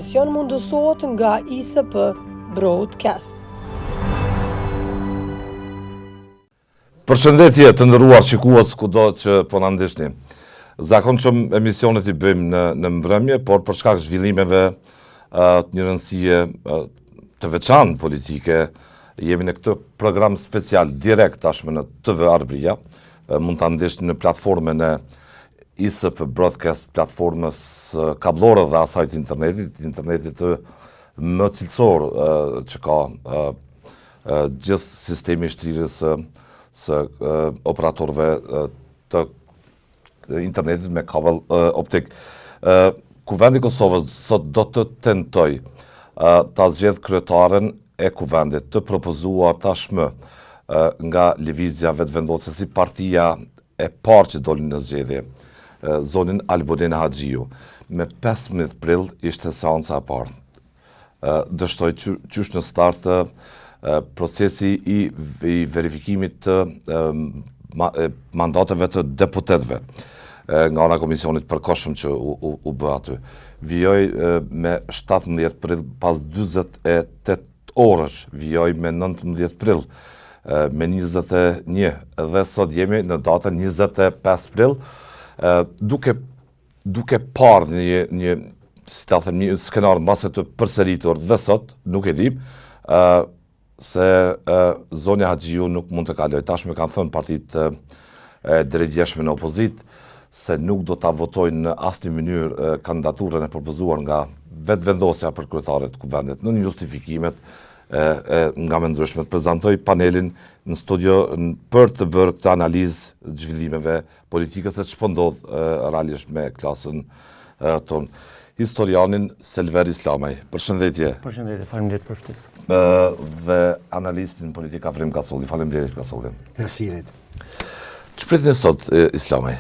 emision mundësohet nga ISP Broadcast. Përshëndetje të nderuar shikues kudo që po na ndihni. Zakonshëm emisionet I bëjmë në mbrëmje, por për shkak zhvillimeve të një rëndësie të veçantë politike, jemi në këtë program special direkt tashmë në TV Arbëria. Mund ta ndihni në platformën e ISP Broadcast, platformës kabllore dhe asaj të internetit më cilësor që ka gjithë sistemi I shtrirjes së operatorëve të internetit me kabel optik. Kuvendi I Kosovës sot do të tentoj ta zgjedh kryetaren e kuvendit të propozuar tashmë nga lëvizja vetëvendosje si partia e parë që doli në zgjedhje, zonin Albodin Haxhiu. Me 15 prill ishte seanca e parë. Dështoj qysh në start procesi I verifikimit të mandateve të deputetëve nga ana komisionit përkohshëm që u bë aty. Vijoj me 17 prill pas 48 orësh, vijoj me 19 prill, me 21 dhe sot jemi në datën 25 prill, duke parë një si ta them, një skenar mbase të përsëritur dhe sot, nuk e di, se zonja Haxhiu nuk mund të kaloj. Tashmë kanë thënë partitë e drejtëjeshme në opozit se nuk do ta votojnë në asnjë mënyrë kandidaturën e propozuar nga vetëvendosja për kryetaret të kuvendit. Në justifikimet nga më ndryshmet prezantoi panelin në studio për të bërë këtë analizë zhvillimeve politike se ç'po ndodh realisht me klasën tonë. Historianin Selver Islamaj. Përshëndetje. Përshëndetje, faleminderit për ftesë. Dhe analistin politik Afrim Kasolli. Faleminderit Kasolli. Plesirit. Ç'pritni sot Islamaj?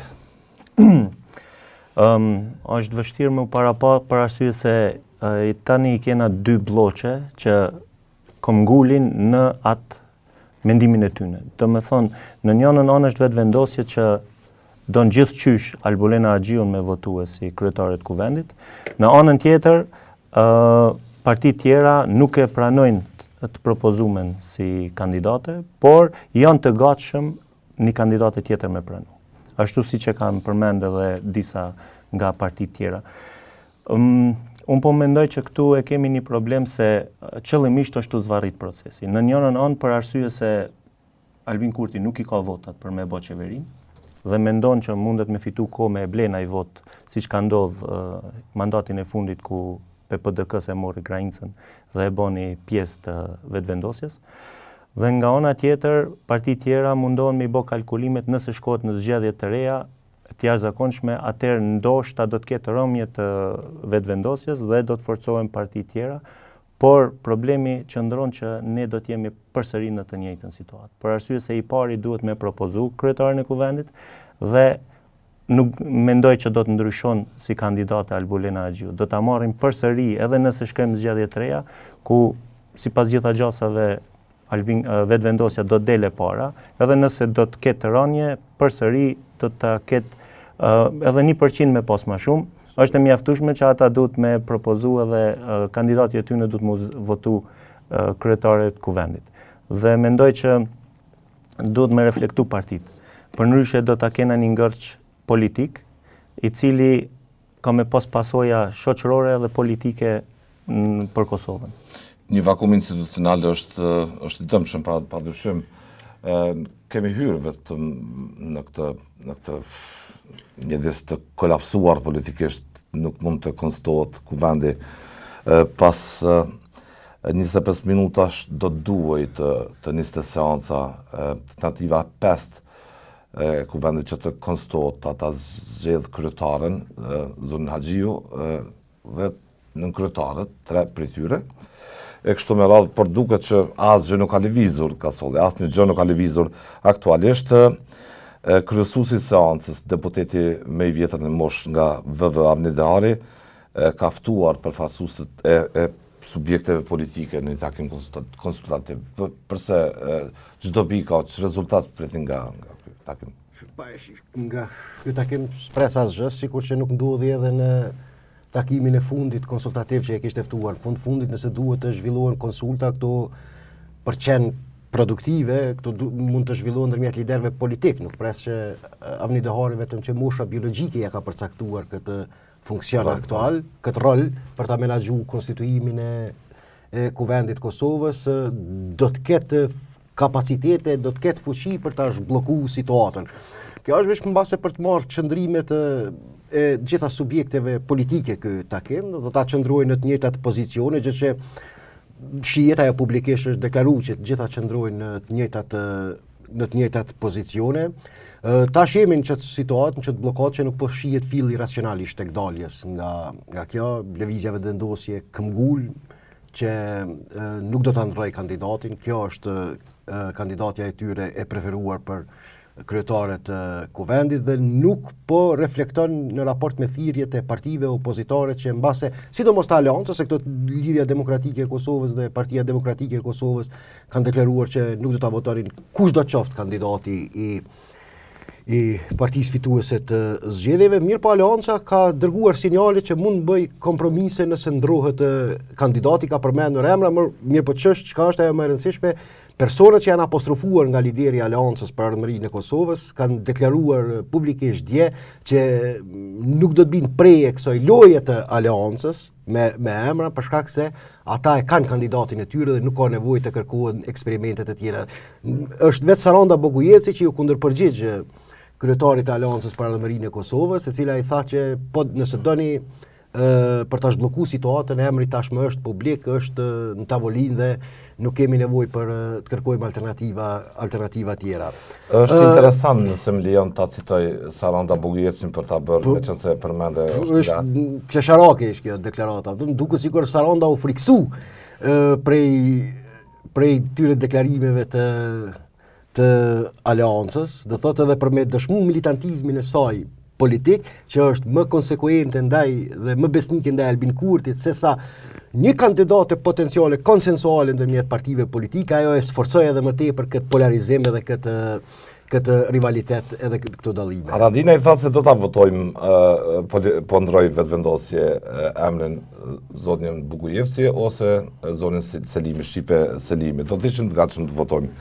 Është vështirë me për arsye se tani kena dy bloqe që ngulin në atë mendimin e tyre. Domethënë, në njënën anë është vetëvendosje që don gjithçysh Albulena Haxhiun me votue si kryetare të kuvendit. Në anën tjetër, partitë tjera nuk e pranojnë të propozumen si kandidate, por janë të gatshëm një kandidate tjetër me pranu. Ashtu siç e kanë përmend edhe disa nga partitë tjera. Unë po mendoj që këtu e kemi një problem se qëllimisht është të zvarrit procesi. Në njënën anë për arsye se Albin Kurti nuk I ka votat për me bë qeverinë, dhe mendon që mundet me fitu kohë me e ble ai vot, siç ka ndodh mandatin e fundit ku PPDK se mori grancën dhe e boni pjesë të vetëvendosjes. Dhe nga ana tjetër, partitë tjera mundohen me I bë kalkulimet nëse shkohet në zgjedhje të reja, të jashtëzakonshme, atëherë ndoshta do të ketë rëmje të vetëvendosjes dhe do të forcohen partitë tjera. Por problemi qëndron që ne do të jemi përsëri në të njëjtën situatë. Për arsye se I pari duhet me propozu kryetarin e kuvendit dhe nuk mendoj që do të ndryshon si kandidate Albulena Haxhiu. Do ta marrim përsëri edhe nëse shkojmë zgjedhje të reja, ku sipas gjitha gjasave vetëvendosja do të dele para, edhe nëse do të ketë rënje, përsëri do të ketë edhe 1% me pas më shumë. Është e mjaftueshme që ata duhet me propozu edhe kandidatët e tyre duhet mu votu kryetaret të kuvendit. Dhe mendoj që duhet me reflektu partitë. Përndryshe do ta kena një ngërç politik, I cili ka me pas pasoja shoqërore dhe politike për Kosovën. Një vakum institucional është I dëmshëm, padyshim. Kemi hyrë vetëm në këtë mjedis të kolapsuar politikisht, nuk mund të konstohet kuvendi. Pas 25 minutash do duhej të niste seanca tentativa 5 e kuvendit që të konstohet ata zgjedh kryetaren, zonin Haxhiu dhe nën kryetarët, 3 prej tyre. E kështu me radhë, por duket që asgjë nuk ka lëvizur, Kasolli, asnjë gjë nuk ka lëvizur aktualisht. Kryesuesi I seancës, deputeti më I vjetër në moshë nga VV Avni Dehari, ka ftuar përfaqësuesit e subjekteve politike në një takim konsultativ. Përse çdo bi ka rezultat pretin nga ky takim? Nga ky takim shpres asgjë, sikur që nuk ndodhi edhe në takimin e fundit konsultativ që e kishte ftuar. Në fundit nëse duhet të zhvillohen konsulta këto për qenë produktive, këto mund të zhvillohen ndërmjet liderëve politik, nuk pres që Avni Dehari vetëm që mosha biologjike ja ka përcaktuar këtë funksion aktual, këtë rol për ta menaxhuar konstituimin e kuvendit Kosovës, do të ketë kapacitete, do të ketë fuqi për ta zhbllokuar situatën. Kjo është vetëm mbase për të marrë qëndrimet e gjitha subjekteve politike ky takim, do ta qëndrojnë në të njëjtat pozicione, gjë që shihet ajo publikisht është deklaruar që të gjitha qëndrojnë në të njëjtat pozicione. Tash jemi në çet situatë, në çet bllokat që nuk po shihet filli racionalisht tek daljes nga kjo lëvizjeve vendosje këmbgul që nuk do ta ndrojë kandidatin. Kjo është kandidatja e tyre e preferuar për kryetarët e kuvendit dhe nuk po reflekton në raport me thirrjet e partive opozitare që mbase, sidomos të aleancës, se këto Lidhja Demokratike e Kosovës dhe Partia Demokratike e Kosovës kanë deklaruar që nuk do ta votonin kushdo qoftë kandidati i partisë fituese të zgjedhjeve. Mirë po aleanca ka dërguar sinjale që mund bëj kompromise nëse ndrohet kandidati, ka përmendur emra, mirë po çka është ajo më e rëndësishme, personat që janë apostrofuar nga lideri i aleancës për ardhmërinë e Kosovës kanë deklaruar publikisht dje që nuk do të binë preje kësaj loje të aleancës me emra për shkak se ata e kanë kandidatin e tyre dhe nuk ka nevojë të kërkohen eksperimentet e tjera. Është vetë Saranda Bogujeci që ju kundërpërgjigj kryetarit të aleancës për ardhmërinë e Kosovës, e cila i tha që po nëse doni për ta zhbllokuar situatën, emri tashmë është publik, është në tavolinë dhe nuk kemi nevojë për të kërkojmë alternativa tjera. Është interesant nëse më lejon ta citoj Saranda Bogujecin për ta bërë meqense përmende është qesharake kjo deklarata. Duket sikur Saranda u friksu prej tyre deklarimeve të aleancës, do thotë edhe për me dëshmu militantizmin e saj politik, që është më konsekuente ndaj dhe më besnike ndaj Albin Kurtit, sesa një kandidate potenciale konsensuale ndërmjet partive politike, ajo e sforcoi edhe më tepër këtë polarizim edhe këtë rivalitet edhe këto dallime. Haradinaj tha se do ta votojmë po ndroj vetvendosje emrin zonin Bugujevci ose zonin Selimi, Shqipe Selimi. Do të ishim të gatshëm të votojmë.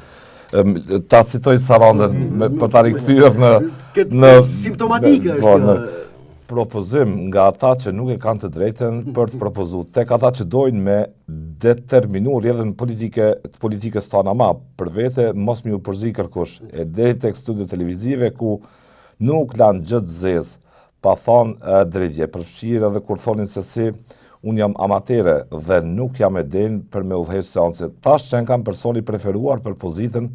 Ta citoj Sarandën për ta rikthyer në simptomatike është në propozim nga ata që nuk e kanë të drejtën për të propozuar, tek ata që dojnë me determinuar rrjedhën politikës tona ma për vete, mos më u përzi kërkush. E deri tek studio televizive ku nuk lanë gjë të zezë, pa thonë drejtje, përfshirë edhe kur thonin se si unë jam amatere dhe nuk jam e denjë për me udhëheq seancë. Tash që kam personi preferuar për pozitën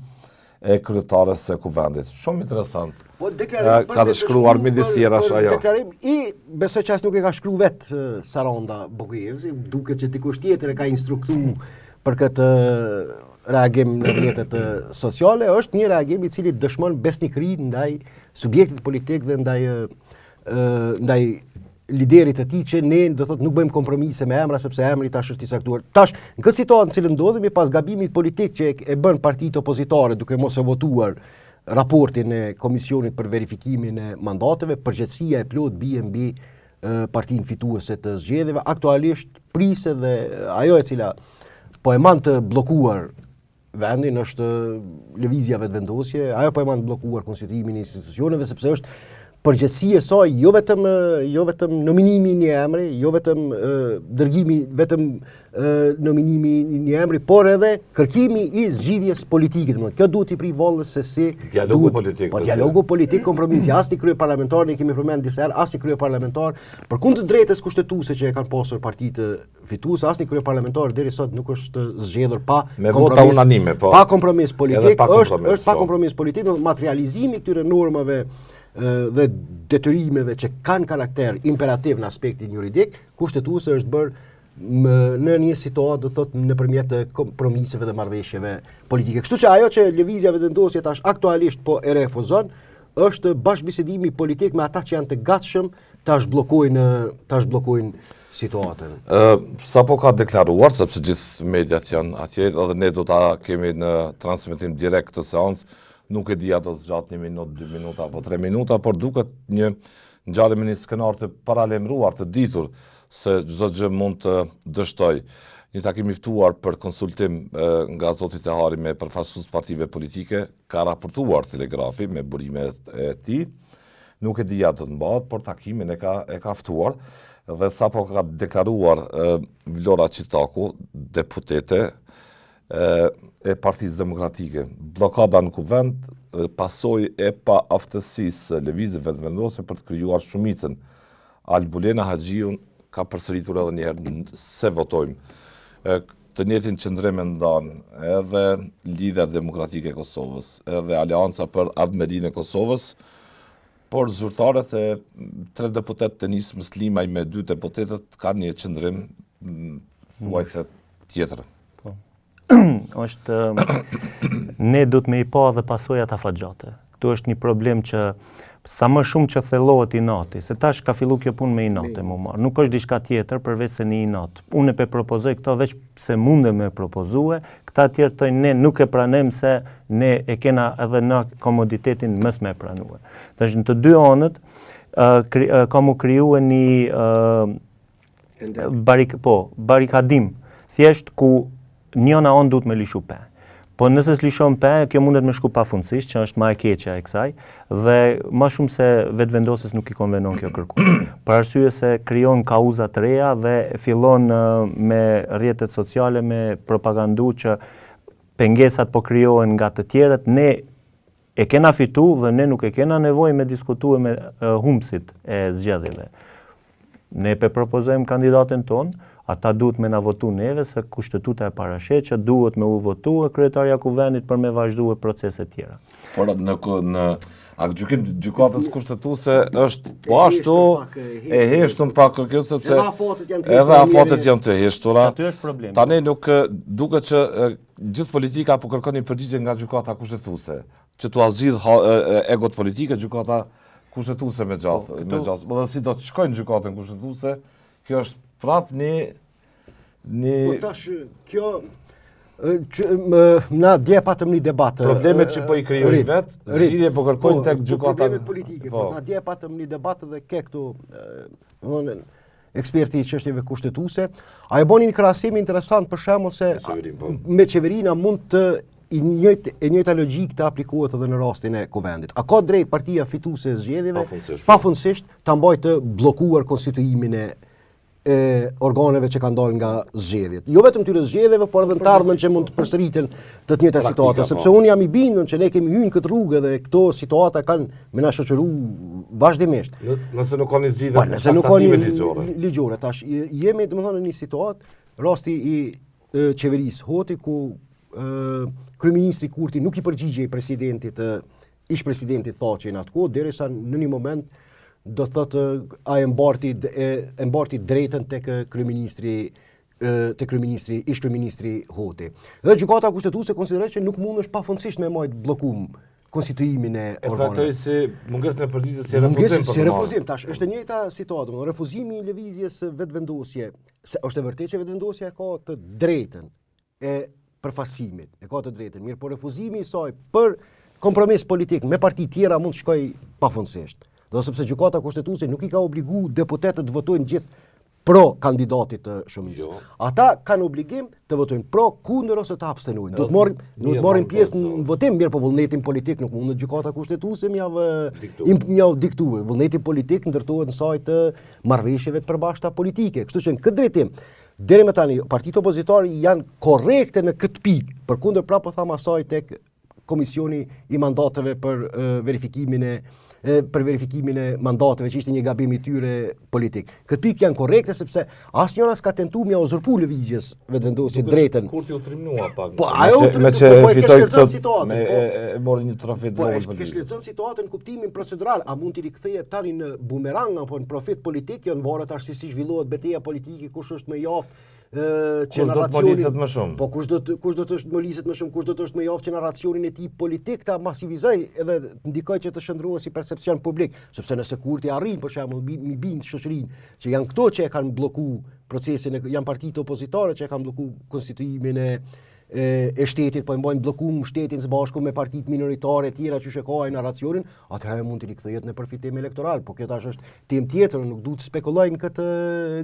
e kryetares së kuvendit. Shumë interesant. Ka të shkruar midis jerash ajo. Deklarim i besoj që as nuk e ka shkruar vetë Saranda Bogujevci, duket që dikush tjetër e ka instruktuar për këtë reagim në rrjetet sociale, është një reagim i cili dëshmon besnikëri ndaj subjektit politik dhe ndaj liderit e tij që ne do thotë nuk bëjmë kompromise me emra sepse emri tash është i caktuar. Tash në këtë situatë në cilën ndodhemi pas gabimit politik që e bën partitë opozitare duke mos e votuar raportin e Komisionit për verifikimin e mandateve, përgjegjësia e plot bie mbi partinë fituese të zgjedhjeve. Aktualisht prisë dhe ajo e cila po e mand të bllokuar vendin është lëvizja vetvendosje, ajo po e mand të bllokuar konstituimin e institucioneve sepse është përgjegjësia e saj jo vetëm nominimi i një emri, jo vetëm dërgimi, vetëm nominimi i një emri, por edhe kërkimi i zgjidhjes politike. Kjo duhet i pri vallës se si dialogu politik. Po dialogu politik, kompromisi, asnjë kryeparlamentar, ne kemi përmendur disa herë, asnjë kryeparlamentar përkundër drejtës kushtetuese që e kanë pasur partitë fituese, asnjë kryeparlamentar deri sot nuk është zgjedhur pa vota unanime, po. Pa kompromis politik, është pa kompromis politik, materializimi i këtyre normave dhe detyrimeve që kanë karakter imperativ në aspektin juridik, kushtetuese është bërë në një situatë, do thotë, nëpërmjet kompromiseve dhe marrëveshjeve politike. Kështu që ajo që lëvizja vetvendosje tash aktualisht po e refuzon, është bashkëbisedimi politik me ata që janë të gatshëm ta zhbllokojnë situatën. Sapo ka deklaruar, sepse gjithë mediat janë atje, edhe ne do ta kemi në transmetim direkt të seancë, nuk e di ato zgjat 1 minutë, 2 minuta apo 3 minuta, por duket një ngjarje me një skenar të paralemruar, të ditur, se çdo gjë mund të dështoj. Një takim i ftuar për konsultim nga zoti Tehari me përfaqësues partive politike ka raportuar Telegrafi me burimet e tij. Nuk e di ja do të mbahet, por takimin e ka ftuar dhe sapo ka deklaruar Vlora Çitaku, deputete e Partisë Demokratike. Blokada në kuvend pasojë e pa aftësisë lëvizjeve vendose për të krijuar shumicën. Albulena Haxhiun ka përsëritur edhe një herë se votojmë. Të njëjtin qëndrim e ndan edhe Lidhja Demokratike e Kosovës, edhe Aleanca për Ardhmërinë e Kosovës, por zyrtarët e 3 deputet të Nis Muslimaj me 2 deputetët kanë një qëndrim thuajse tjetër. Ne do të me i pa dhe pasojat afatgjate. Këtu është një problem që sa më shumë që thellohet inati, se tash ka fillu kjo punë me inate më marë. Nuk është diçka tjetër përveç se një inat. Unë e propozoj këto veç se mundem me propozue, këta tjerë tojnë ne nuk e pranem se ne e kena edhe në komoditetin mës me pranue. Tash në të dy anët, ka mu kriju një barikadim, thjesht ku njëna onë duhet me lishu pe. Po nëse s'lishon pe, kjo mundet me shku pafundësisht, që është ma e keqja e kësaj, dhe ma shumë se vetëvendosës nuk i konvenon kjo kërku. Për arsye se krijon kauza të reja dhe fillon me rrjetet sociale me propagandu që pengesat po krijohen nga të tjerët, ne e kena fitu dhe ne nuk e kena nevojë me diskutue me humbësit e zgjedhjeve. Ne propozojmë kandidatin ton, ata duhet me na votu neve, se kushtetuta e parashet që duhet me u votu e kryetarja kuvendit për me vazhdu e proceset tjera. Por në gjykim gjykatës kushtetuese është po ashtu e heshtun pak kjo sepse edhe afatet janë të heshtura. Aty është problemi. Tani nuk duket që gjithë politika po kërkon një përgjigje nga gjykata kushtetuese, që tu azhidh egot politike gjykata kushtetuese me gjatë. Dhe si do të shkojnë gjykatën kushtetuese, kjo është prap një... Po tash, kjo... Na dje patëm një debatë... Problemet që po i krijojnë vetë, zgjidhje po kërkojnë tek gjykata... Problemet politike, po na dje patëm një debatë dhe ke këtu eksperti i çështjeve kushtetuese. A e boni një krahasim interesant për shembull se me qeverina mund të e njëjta logjik të aplikohet edhe në rastin e kuvendit. A ka drejt partia fituese e zgjedhjeve pafundësisht ta mbajë të bllokuar konstituimin e organeve që kanë dalë nga zgjedhjet. Jo vetëm këtyre zgjedhjeve, por edhe në të ardhmen që mund të përsëriten të njëjta situata, sepse unë jam i bindur që ne kemi hyrë këtë rrugë dhe këto situata kanë me na shoqëru vazhdimisht. Nëse nuk ka një zgjidhje nëse nuk ka një ligjore, tash jemi domethënë në një situatë, rasti i qeverisë Hoti ku kryeministri Kurti nuk i përgjigjej presidentit, ish presidentit Thaçi në atë kohë, derisa në një moment do thotë a e mbarti drejtën tek ish kryeministri Hoti. Dhe gjykata kushtetuese konsideroi që nuk mundesh pafundësisht me majt bllokum konstituimin e organeve. E si mungesën e përgjigjes si refuzim. Tash është e njëjta situatë, domethënë refuzimi i lëvizjes vetvendosje, se është e vërtetë që vetvendosja ka të drejtën e përfasimit, e ka të drejtën, mirë, por refuzimi i saj për kompromis politik me parti tjera mund të shkojë pafundësisht. Do sepse gjykata kushtetuese nuk i ka obligu deputetët të votojnë gjithë pro kandidatit të shumicës. Ata kanë obligim të votojnë pro, kundër ose të abstenojnë. Do të marrin pjesë në votim, mirë, po vullnetin politik nuk mund gjykata kushtetuese mjau diktue. Vullneti politik ndërtohet në saj të marrëveshjeve të përbashkëta politike. Kështu që në këtë drejtim, deri më tani partitë opozitare janë korrekte në këtë pikë, përkundër prapë tham asaj tek komisioni i mandateve për verifikimin e mandateve, që ishte një gabim i tyre politik. Këtë pikë janë korrekte sepse asnjëra s'ka tentuar mja uzurpu lëvizjes vetvendosje drejtën. Kurti u trimnua pak. Po ajo fitoi këtë e mori një trofe të vogël. Po kesh lexon situatën në kuptimin procedural, a mund t'i rikthehet tani në bumerang apo në profit politik, janë varet tash si zhvillohet betejë politike, kush është më i aftë që narracionin. Po kush do të moliset më shumë, kush do të është më i aftë që narracionin e tij politik ta masivizoj edhe ndikoj që të shndruhet si percepcion publik, sepse nëse Kurti arrin për shembull mi bind shoqërinë që janë këto që e kanë bllokuar procesin, janë partitë opozitare që e kanë bllokuar konstituimin e shtetit, po e mbajnë bllokum shtetin së bashku me partitë minoritare tjera që shekojnë narracionin, atëherë mund të rikthehet në përfitim elektoral, po kjo tash është temë tjetër, nuk duhet të spekulojnë në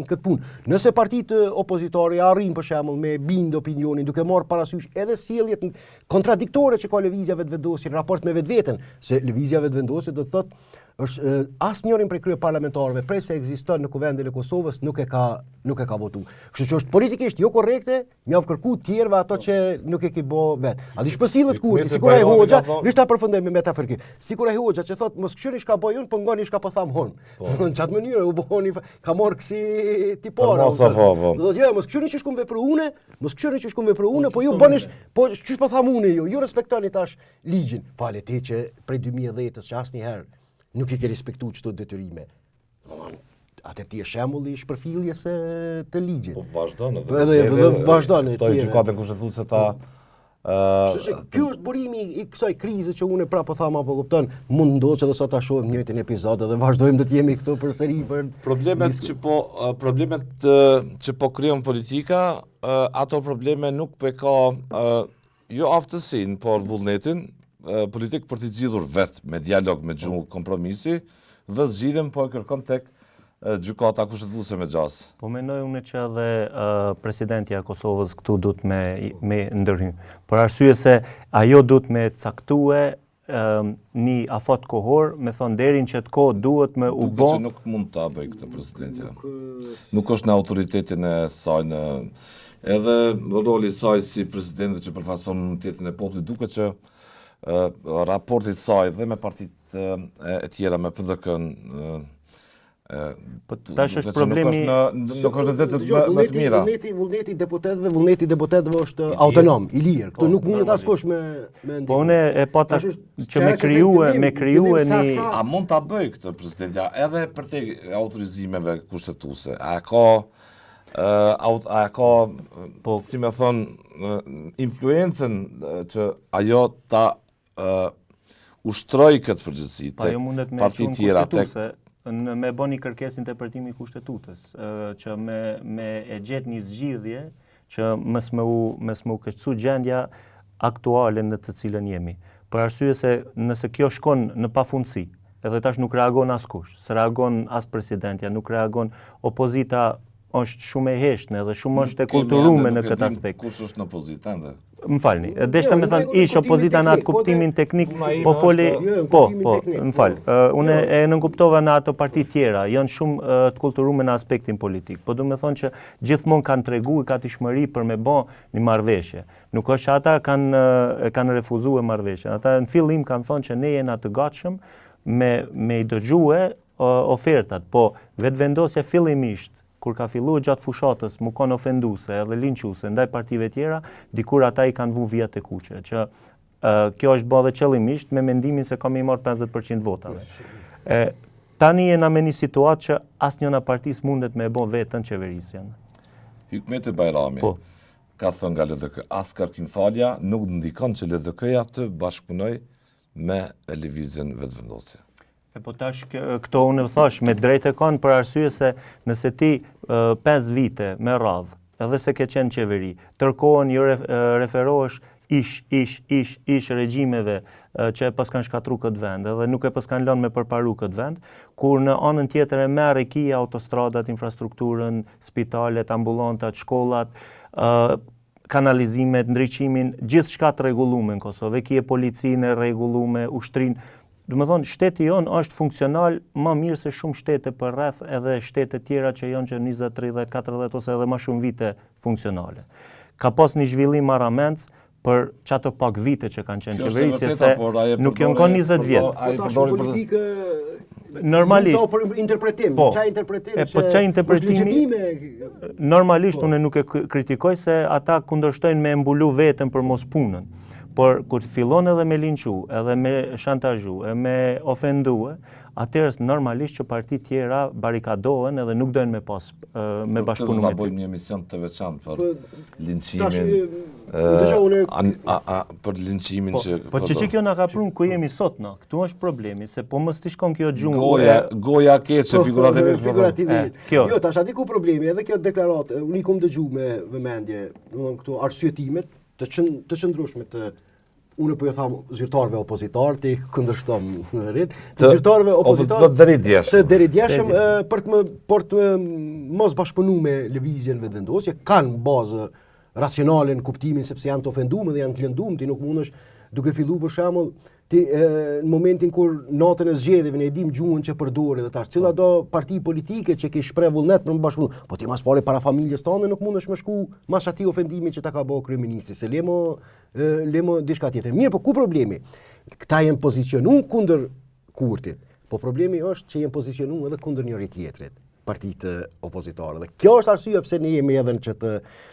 këtë punë. Nëse partitë opozitare arrin për shembull me bind opinionin duke marrë parasysh edhe sjelljet kontradiktore që ka lëvizja vetëvendosje në raport me vetveten, se lëvizja vetëvendosje do të thotë është asnjërin prej kryeparlamentarëve prej se ekziston në kuvendin e Kosovës nuk e ka votu. Kështu që është politikisht jo korrekte, mjaft kërku tjerëve ato që nuk e ki bë vet. A di shpësillet kurti, sikur ai Hoxha, vish ta përfundoj me metaforë. Sikur ai Hoxha që thotë mos këshyni çka bëj unë, po ngoni çka po tham hon. Në çat mënyrë u bëhoni ka marrë kësi tipora. Do të thotë mos këshyni që shkum vepru unë, mos këshyni që shkum vepru unë, po ju bënish, po çish po tham unë ju respektoni tash ligjin. Fale ti që prej 2010-s që asnjëherë nuk i ke respektu çdo detyrime. Atë ti e shembulli i shpërfilljes të ligjit. Po vazhdon edhe vazhdon Këto gjykatën kushtetuese ta Kështu që ky është burimi i kësaj krize që unë prapë tham apo kupton, mund ndodhë që do sot ta shohim një njëjtin episod dhe vazhdojmë të jemi këtu përsëri për problemet që po krijon politika, ato probleme nuk po ka jo aftësinë, por vullnetin politik për të zgjidhur vetë me dialog, me gjuhë kompromisi dhe zgjidhjen po e kërkon tek gjykata kushtetuese me gjas. Po mendoj unë që edhe presidenti i Kosovës këtu duhet me ndërhym. Për arsye se ajo duhet me caktue një afat kohor, me thonë deri në çet kohë duhet me u bë. Nuk mund ta bëj këtë presidentja. Nuk është në autoritetin e saj edhe roli i saj si presidenti që përfaqëson unitetin e popullit, duket që raportit saj dhe me partitë e tjera me PDK-n po tash është problemi nuk është vetë më të mira. Vullneti i deputetëve është autonom, i lirë. Këtu nuk mundet askush me ndim. Po unë e pata që me krijuë një a mund ta bëj këtë presidentja edhe për te autorizimeve kushtetuese. A ka si më thon influencën që ajo ta ushtroj këtë përgjegjësi tek partitë tjera tek me bën një kërkesë interpretimi kushtetutës, që me e gjet një zgjidhje që mos më u keqsu gjendja aktuale në të cilën jemi. Për arsye se nëse kjo shkon në pafundësi, edhe tash nuk reagon askush, se reagon as presidentja, nuk reagon opozita, është shumë e heshtme dhe shumë është e kulturume në këtë aspekt. Kush është në opozitë ende? Më falni, deshta me thënë ish opozita në atë kuptimin teknik, po foli, më fal. Unë e nënkuptova në ato parti tjera, janë shumë të kulturume në aspektin politik. Po du me thonë që gjithmonë kanë tregu i katishmëri për me bë një marrëveshje. Nuk është që ata kanë refuzuar marrëveshjen. Ata në fillim kanë thonë që ne jena të gatshëm me i dëgjue ofertat, po vetëvendosja fillimisht kur ka filluar gjatë fushatës mu kanë ofenduese edhe linçuese ndaj partive tjera, dikur ata i kanë vu vija te kuqe, që kjo është bërë qëllimisht me mendimin se kam i marrë 50% votave. Tani jena me një situatë që asnjëna partis mundet me bë vetën qeverisjen. Hikmeti Bajrami ka thënë nga LDK, as kërkim falja nuk ndikon që LDK-ja të bashkëpunoj me lëvizjen vetëvendosje. Po tash këto unë thash me drejtë e kanë për arsye se nëse ti 5 vite me radhë, edhe se ke qenë qeveri, tërkohën ju referohesh ish regjimeve që pas kanë shkatru këtë vend, edhe nuk e pas kanë lënë me përparu këtë vend, kur në anën tjetër e merr e kia autostradat, infrastrukturën, spitalet, ambulantat, shkollat, kanalizimet, ndriçimin, gjithçka të rregulluar në Kosovë, kie policinë e rregulluar, ushtrinë. Do të thonë, shteti jonë është funksional më mirë se shumë shtete për rreth edhe shtete tjera që janë që 20, 30, 40 ose edhe më shumë vite funksionale. Ka pas një zhvillim marramendës për çato pak vite që kanë qenë qeverisje se nuk janë kanë 20 vjet. Normalisht për interpretim, çaj interpretimi. Normalisht unë nuk e kritikoj se ata kundërshtojnë me mbulu veten për mos punën. Por kur fillon edhe me linçu, edhe me shantazhu, e me ofendue, atëherë normalisht që parti tjera barikadohen edhe nuk dojnë me pas me bashkëpunim. Do të bëjmë një emision të veçantë për linçimin. Për linçimin që po çqë kjo na ka prun ku jemi sot na. Këtu është problemi se po mos ti shkon kjo xhungë. Goja keqe figurativisht. Jo, tash aty ku problemi, edhe kjo deklaratë, unë i kam dëgjuar me vëmendje, domethënë këtu arsyetimet të qëndrueshme të unë po ju tham zyrtarëve opozitar, ti kundërshton rrit, të zyrtarëve opozitar të deridjeshëm për të mos bashkëpunuar me lëvizjen vendosje, kanë bazë racionale në kuptimin sepse janë të ofenduar dhe janë të lënduar, ti nuk mundesh duke filluar për shembull ti në momentin kur natën e zgjedhjeve ne e dim gjuhën që përdori dhe tash cila do parti politike që ke shpreh vullnet për të bashkëpunuar, po ti mas pari para familjes tonë nuk mundesh më shku mas atij ofendimi që ta ka bëu kryeministri, se lemo diçka tjetër. Mirë, po ku problemi? Këta janë pozicionuar kundër Kurtit, po problemi është që janë pozicionuar edhe kundër njëri tjetrit, partitë opozitare. Dhe kjo është arsyeja pse ne jemi edhe në çet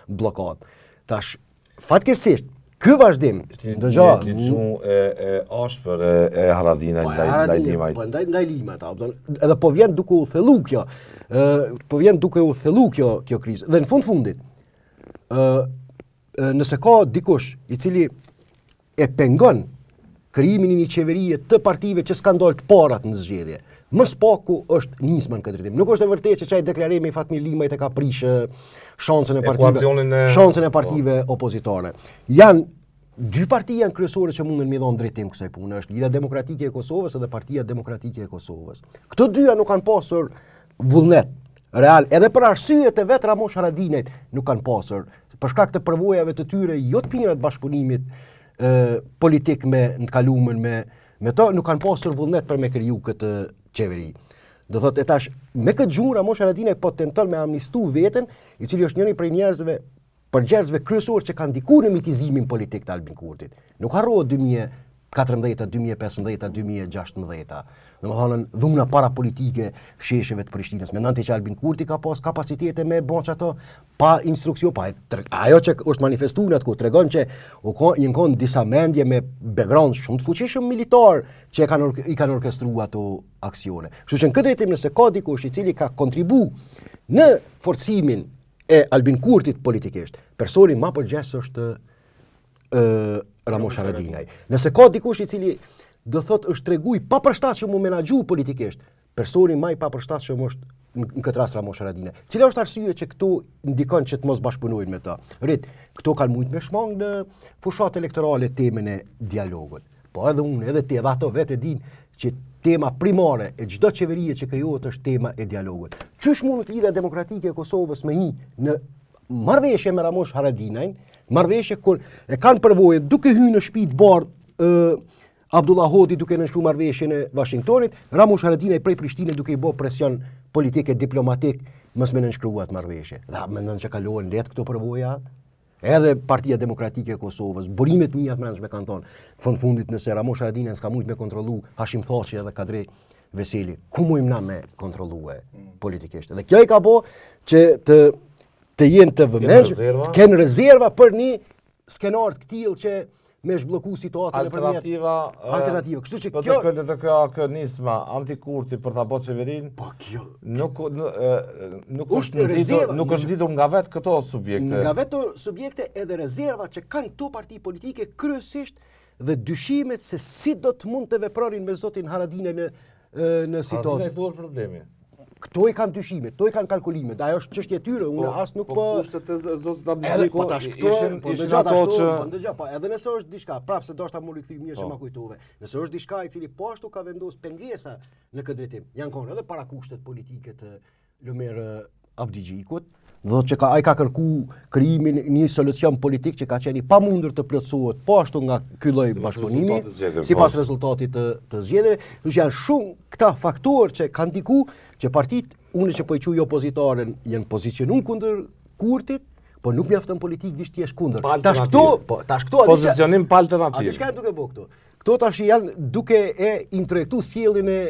bllokat. Tash fatkeqësisht ky vazhdim, ndaj ashpër e Haradinaj ndaj Limajt. Po ndaj Limajt, edhe po vjen duke u thellu kjo. Kjo krizë. Dhe në fundit, nëse ka dikush i cili e pengon krijimin e një qeverie të partive që s'kan dalë të parat në zgjedhje, më spaku është nisma në këtë rrymë. Nuk është e vërtetë që çaj deklarimi i Fatmir Limajt e ka prish shansën e partive opozitare. Janë dy parti janë kryesore që mundën mi dhon drejtim kësaj pune, është Lidhja Demokratike e Kosovës dhe Partia Demokratike e Kosovës. Këto dyja nuk kanë pasur vullnet real, edhe për arsyet e vet Ramush Haradinajt nuk kanë pasur, për shkak të përvojave të tyre jo të mira të bashkëpunimit politik me në të kaluamën me to, nuk kanë pasur vullnet për me kriju këtë qeveri. Do thotë tash me këtë gjuhë Ramush Haradinaj po tenton me amnistu veten, i cili është njëri prej njerëzve kryesor që kanë ndikuar në mitizimin politik të Albin Kurtit. Nuk harrohet 2014, 2015, 2016. Domethënë dhuna parapolitike shesheve të Prishtinës. Mendon ti që Albin Kurti ka pas kapacitete me bën ato pa instruksion, pa ajo që është manifestuar atko tregon që i kanë disa mendje me background shumë të fuqishëm militar që i kanë orkestruar ato aksione. Kështu që në këtë drejtim nëse ka dikush i cili ka kontribuar në forcimin e Albin Kurtit politikisht, personi më përgjegjës është Ramush Haradinaj. Nëse ka dikush i cili do thotë është treguar pa përshtatshëm u menaxhu politikisht, personi më i papërshtatshëm është në këtë rast Ramush Haradinaj. Cila është arsyeja që këtu ndikon që të mos bashkëpunojnë me ta? Rit, këto kanë mujt me shmang në fushat elektorale temën e dialogut. Po edhe unë, edhe ti, edhe ato vetë dinë që tema primare e çdo qeverie që krijohet është tema e dialogut. Çysh mund Lidhja Demokratike e Kosovës me hi në marrëveshje me Ramush Haradinajin, marrëveshje kur e kanë përvojë duke hyrë në shtëpi të bardh Abdullah Hodi duke nënshkruar marrëveshjen e Washingtonit, Ramush Haradinaj prej Prishtinës duke I bë presion politik e diplomatik mos më nënshkruat marrëveshje. Dhe mendon që kalohen lehtë këto përvoja? Edhe Partia Demokratike e Kosovës, burimet mia të mendshme kanë thonë, fundit nëse Ramush Haradinaj s'ka mujt me kontrollu Hashim Thaçi edhe Kadri Veseli, ku mujm na me kontrollue politikisht. Dhe kjo I ka bë që të jenë të vëmendshëm, të kenë rezerva për një skenar të tillë që me zhblloku situatën alternativa. Kështu që kjo nisma anti-Kurti për ta bërë qeverinë, po kjo nuk është nxitur nga vetë këto subjekte. Nga vetë subjekte edhe rezerva që kanë këto parti politike kryesisht dhe dyshimet se si do të mund të vepronin me zotin Haradinaj në situatë. Këtu është problemi. Këto I kanë dyshime, këto I kanë kalkulime, dhe ajo është çështje e tyre, unë as nuk po. Kushtet e zotit Abdulliku ishin ato që edhe nëse është diçka, prapë se do të më rikthy mirë që ma kujtove. Nëse është diçka I cili po ashtu ka vendosur pengesa në këtë drejtim, janë kanë edhe para kushtet politike të Lumer Abdigjikut, do që ai ka kërku krijimin një solucion politik që ka qenë I pamundur të plotësohet po ashtu nga ky lloj bashkëpunimi sipas rezultatit të zgjedhjeve. Kështu janë shumë këta faktorë që kanë ndikuar që partitë unë që po I quaj opozitaren janë pozicionuar kundër Kurtit, po nuk mjafton politik thjesht kundër. Tash këto pozicionim pa alternativë. Atë çka duke bëu këto? Këto tash janë duke e introjektuar sjelljen e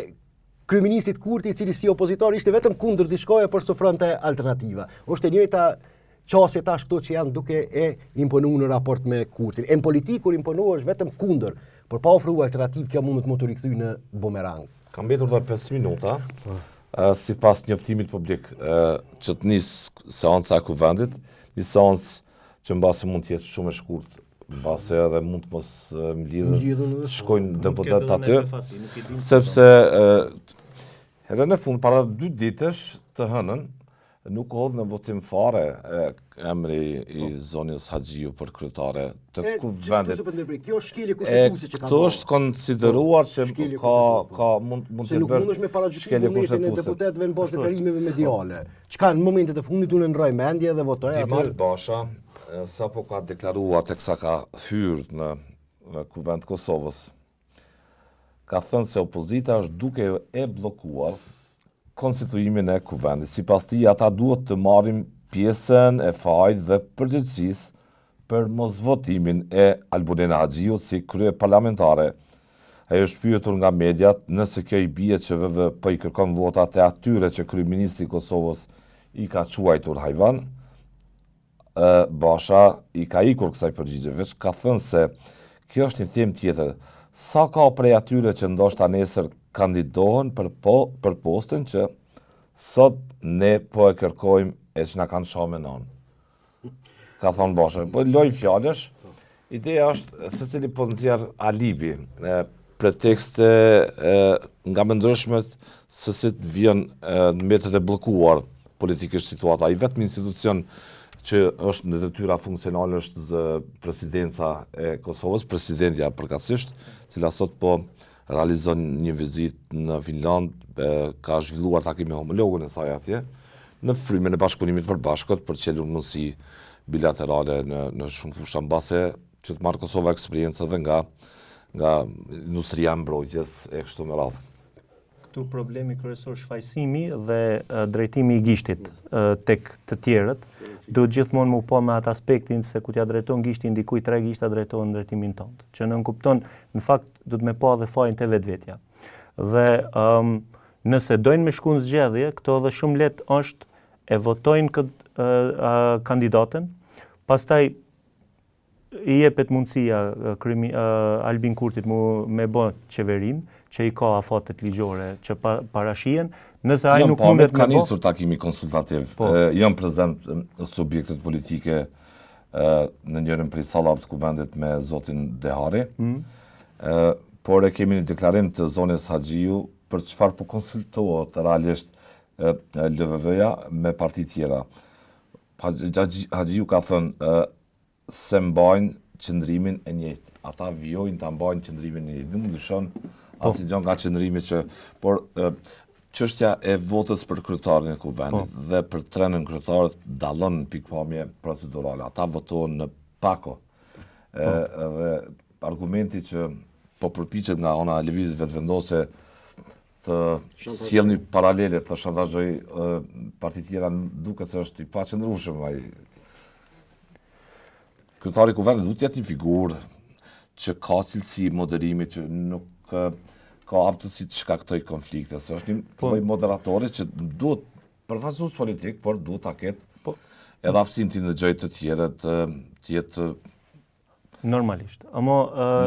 kryeministit Kurti I cili si opozitor ishte vetëm kundër diçkaje për sofronte alternativa. Është e njëjta qasje tash këto që janë duke e imponuar në raport me Kurtin. Në politikë kur imponohesh vetëm kundër, por pa ofruar alternativë, kjo mund të mos të rikthyj në bumerang. Ka mbetur edhe 5 minuta. Sipas njoftimit publik që të nis seanca e kuvendit, një seancë që mbase mund të jetë shumë e shkurtë, mbase edhe mund të mos mlidhen, shkojnë deputet aty, sepse edhe në fund para 2 ditësh të hënën nuk hodh në votim fare emri I zonjës Haxhiu për kryetare të kuvendit. Kjo është shkelje kushtetuese që ka. Këto është konsideruar që ka mund të nuk mundesh me paragjykim vullnetin e deputetëve në bazë të perimeve mediale. Çka në momentet e fundit unë ndroj mendje dhe votoj atë. Dimar Basha sapo ka deklaruar teksa ka hyrë në Kuvend Kosovës. Ka thënë se opozita është duke e bllokuar konstituimin e kuvendit. Sipas tij, ata duhet të marrin pjesën e fajit dhe përgjegjësisë për mosvotimin e Albinina Haxhiut si krye parlamentare. Ai është pyetur nga mediat nëse kjo I bie QVV po I kërkon votat e atyre që kryeministri I Kosovës I ka quajtur hajvan. Basha I ka ikur kësaj përgjigje, veç ka thënë se kjo është një temë tjetër. Sa ka prej atyre që ndoshta nesër kandidohen për postën që sot ne po e kërkojmë e që na kanë shame non. Ka thonë Basha. Po loj fjallësh, ideja është se cili po nxjerr alibi, pretekste nga mendrueshmet se si të vjen në metët e bllokuar politikisht situata. I vetëm institucion që është në detyra funksionale është presidenca e Kosovës, presidentja përkatësisht, cila sot po realizon një vizitë në Finland, ka zhvilluar takim me homologun e saj atje, në frymën e bashkëpunimit për bashkët për të qelur mundësi bilaterale në shumë fusha mbase që të marrë Kosova eksperiencë edhe nga industria e mbrojtjes e kështu me radhë. Këtu problemi kryesor shfaqësimi dhe drejtimi I gishtit tek të tjerët. Duhet gjithmonë mu po me atë aspektin se ku t'ja drejton gishtin dikujt 3 gishta drejtohen në drejtimin tonë. Që në kupton, në fakt duhet me po edhe fajin të vetvetja. Dhe nëse dojnë me shku në zgjedhje, këto edhe shumë lehtë është e votojnë kandidatën, pastaj I jepet mundësia Albin Kurtit me bë qeverin, që I ka afatet ligjore që parashihen, nëse ai nuk mundet ka nisur takimi konsultativ. Janë prezent subjektet politike në njërin prej sallave të kuvendit me zotin Dehari. Por e kemi një deklarim të zonjës Haxhiu për çfarë po konsultohet realisht LVV-ja me parti tjera. Haxhiu ka thënë se mbajnë qëndrimin e njëjtë. Ata vjojnë ta mbajnë qëndrimin e njëjtë. Nuk ndryshon asnjë gjë nga qëndrimi që por çështja e votës për kryetarin e kuvendit dhe për trenën kryetarët dallon në pikpamje procedurale. Ata votohen në pako. Dhe argumenti që po përpiqet nga ana e lëvizjes vetëvendose të sjellë një paralele të shantazhoj parti tjera duket se është I paqëndrueshëm ai. Kryetari I kuvendit duhet të jetë një figurë që ka cilësi moderimi, që nuk ka aftësi të shkaktoj konflikte, se është një lloj moderatori që duhet përfaqësues politik, por duhet ta ketë edhe aftësinë të ndëgjojë të tjerët, të jetë normalisht.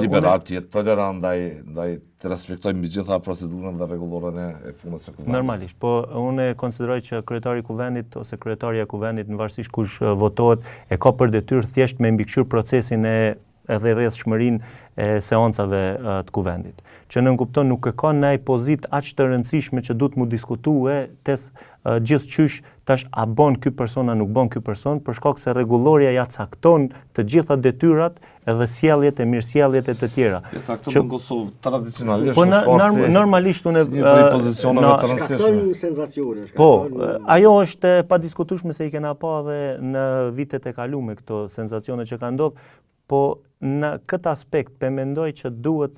Liberal, të jetë tolerant ndaj të respektojë mbi gjitha procedurën dhe rregullorën e punës së kuvendit. Normalisht, po unë konsideroj që kryetari I kuvendit ose kryetaria e kuvendit, varësisht kush votohet, e ka për detyrë thjesht me mbikëqyr procesin edhe rrjedhshmërinë e seancave të kuvendit. Që në kupton nuk e ka ndaj pozitë aq të rëndësishme që duhet mu diskutue tes gjithçysh tash a bën ky person a nuk bën ky person, për shkak se rregulloria ja cakton të gjitha detyrat edhe sjelljet e mirësjelljet e të tjera. Ja cakton në Kosovë tradicionalisht. Po normalisht unë pozicioneve të rëndësishme. Sensacione. Po, ajo është pa diskutueshme se I kena pa edhe në vitet e kaluara këto sensacione që kanë ndodhur, po në këtë aspekt pe mendoj që duhet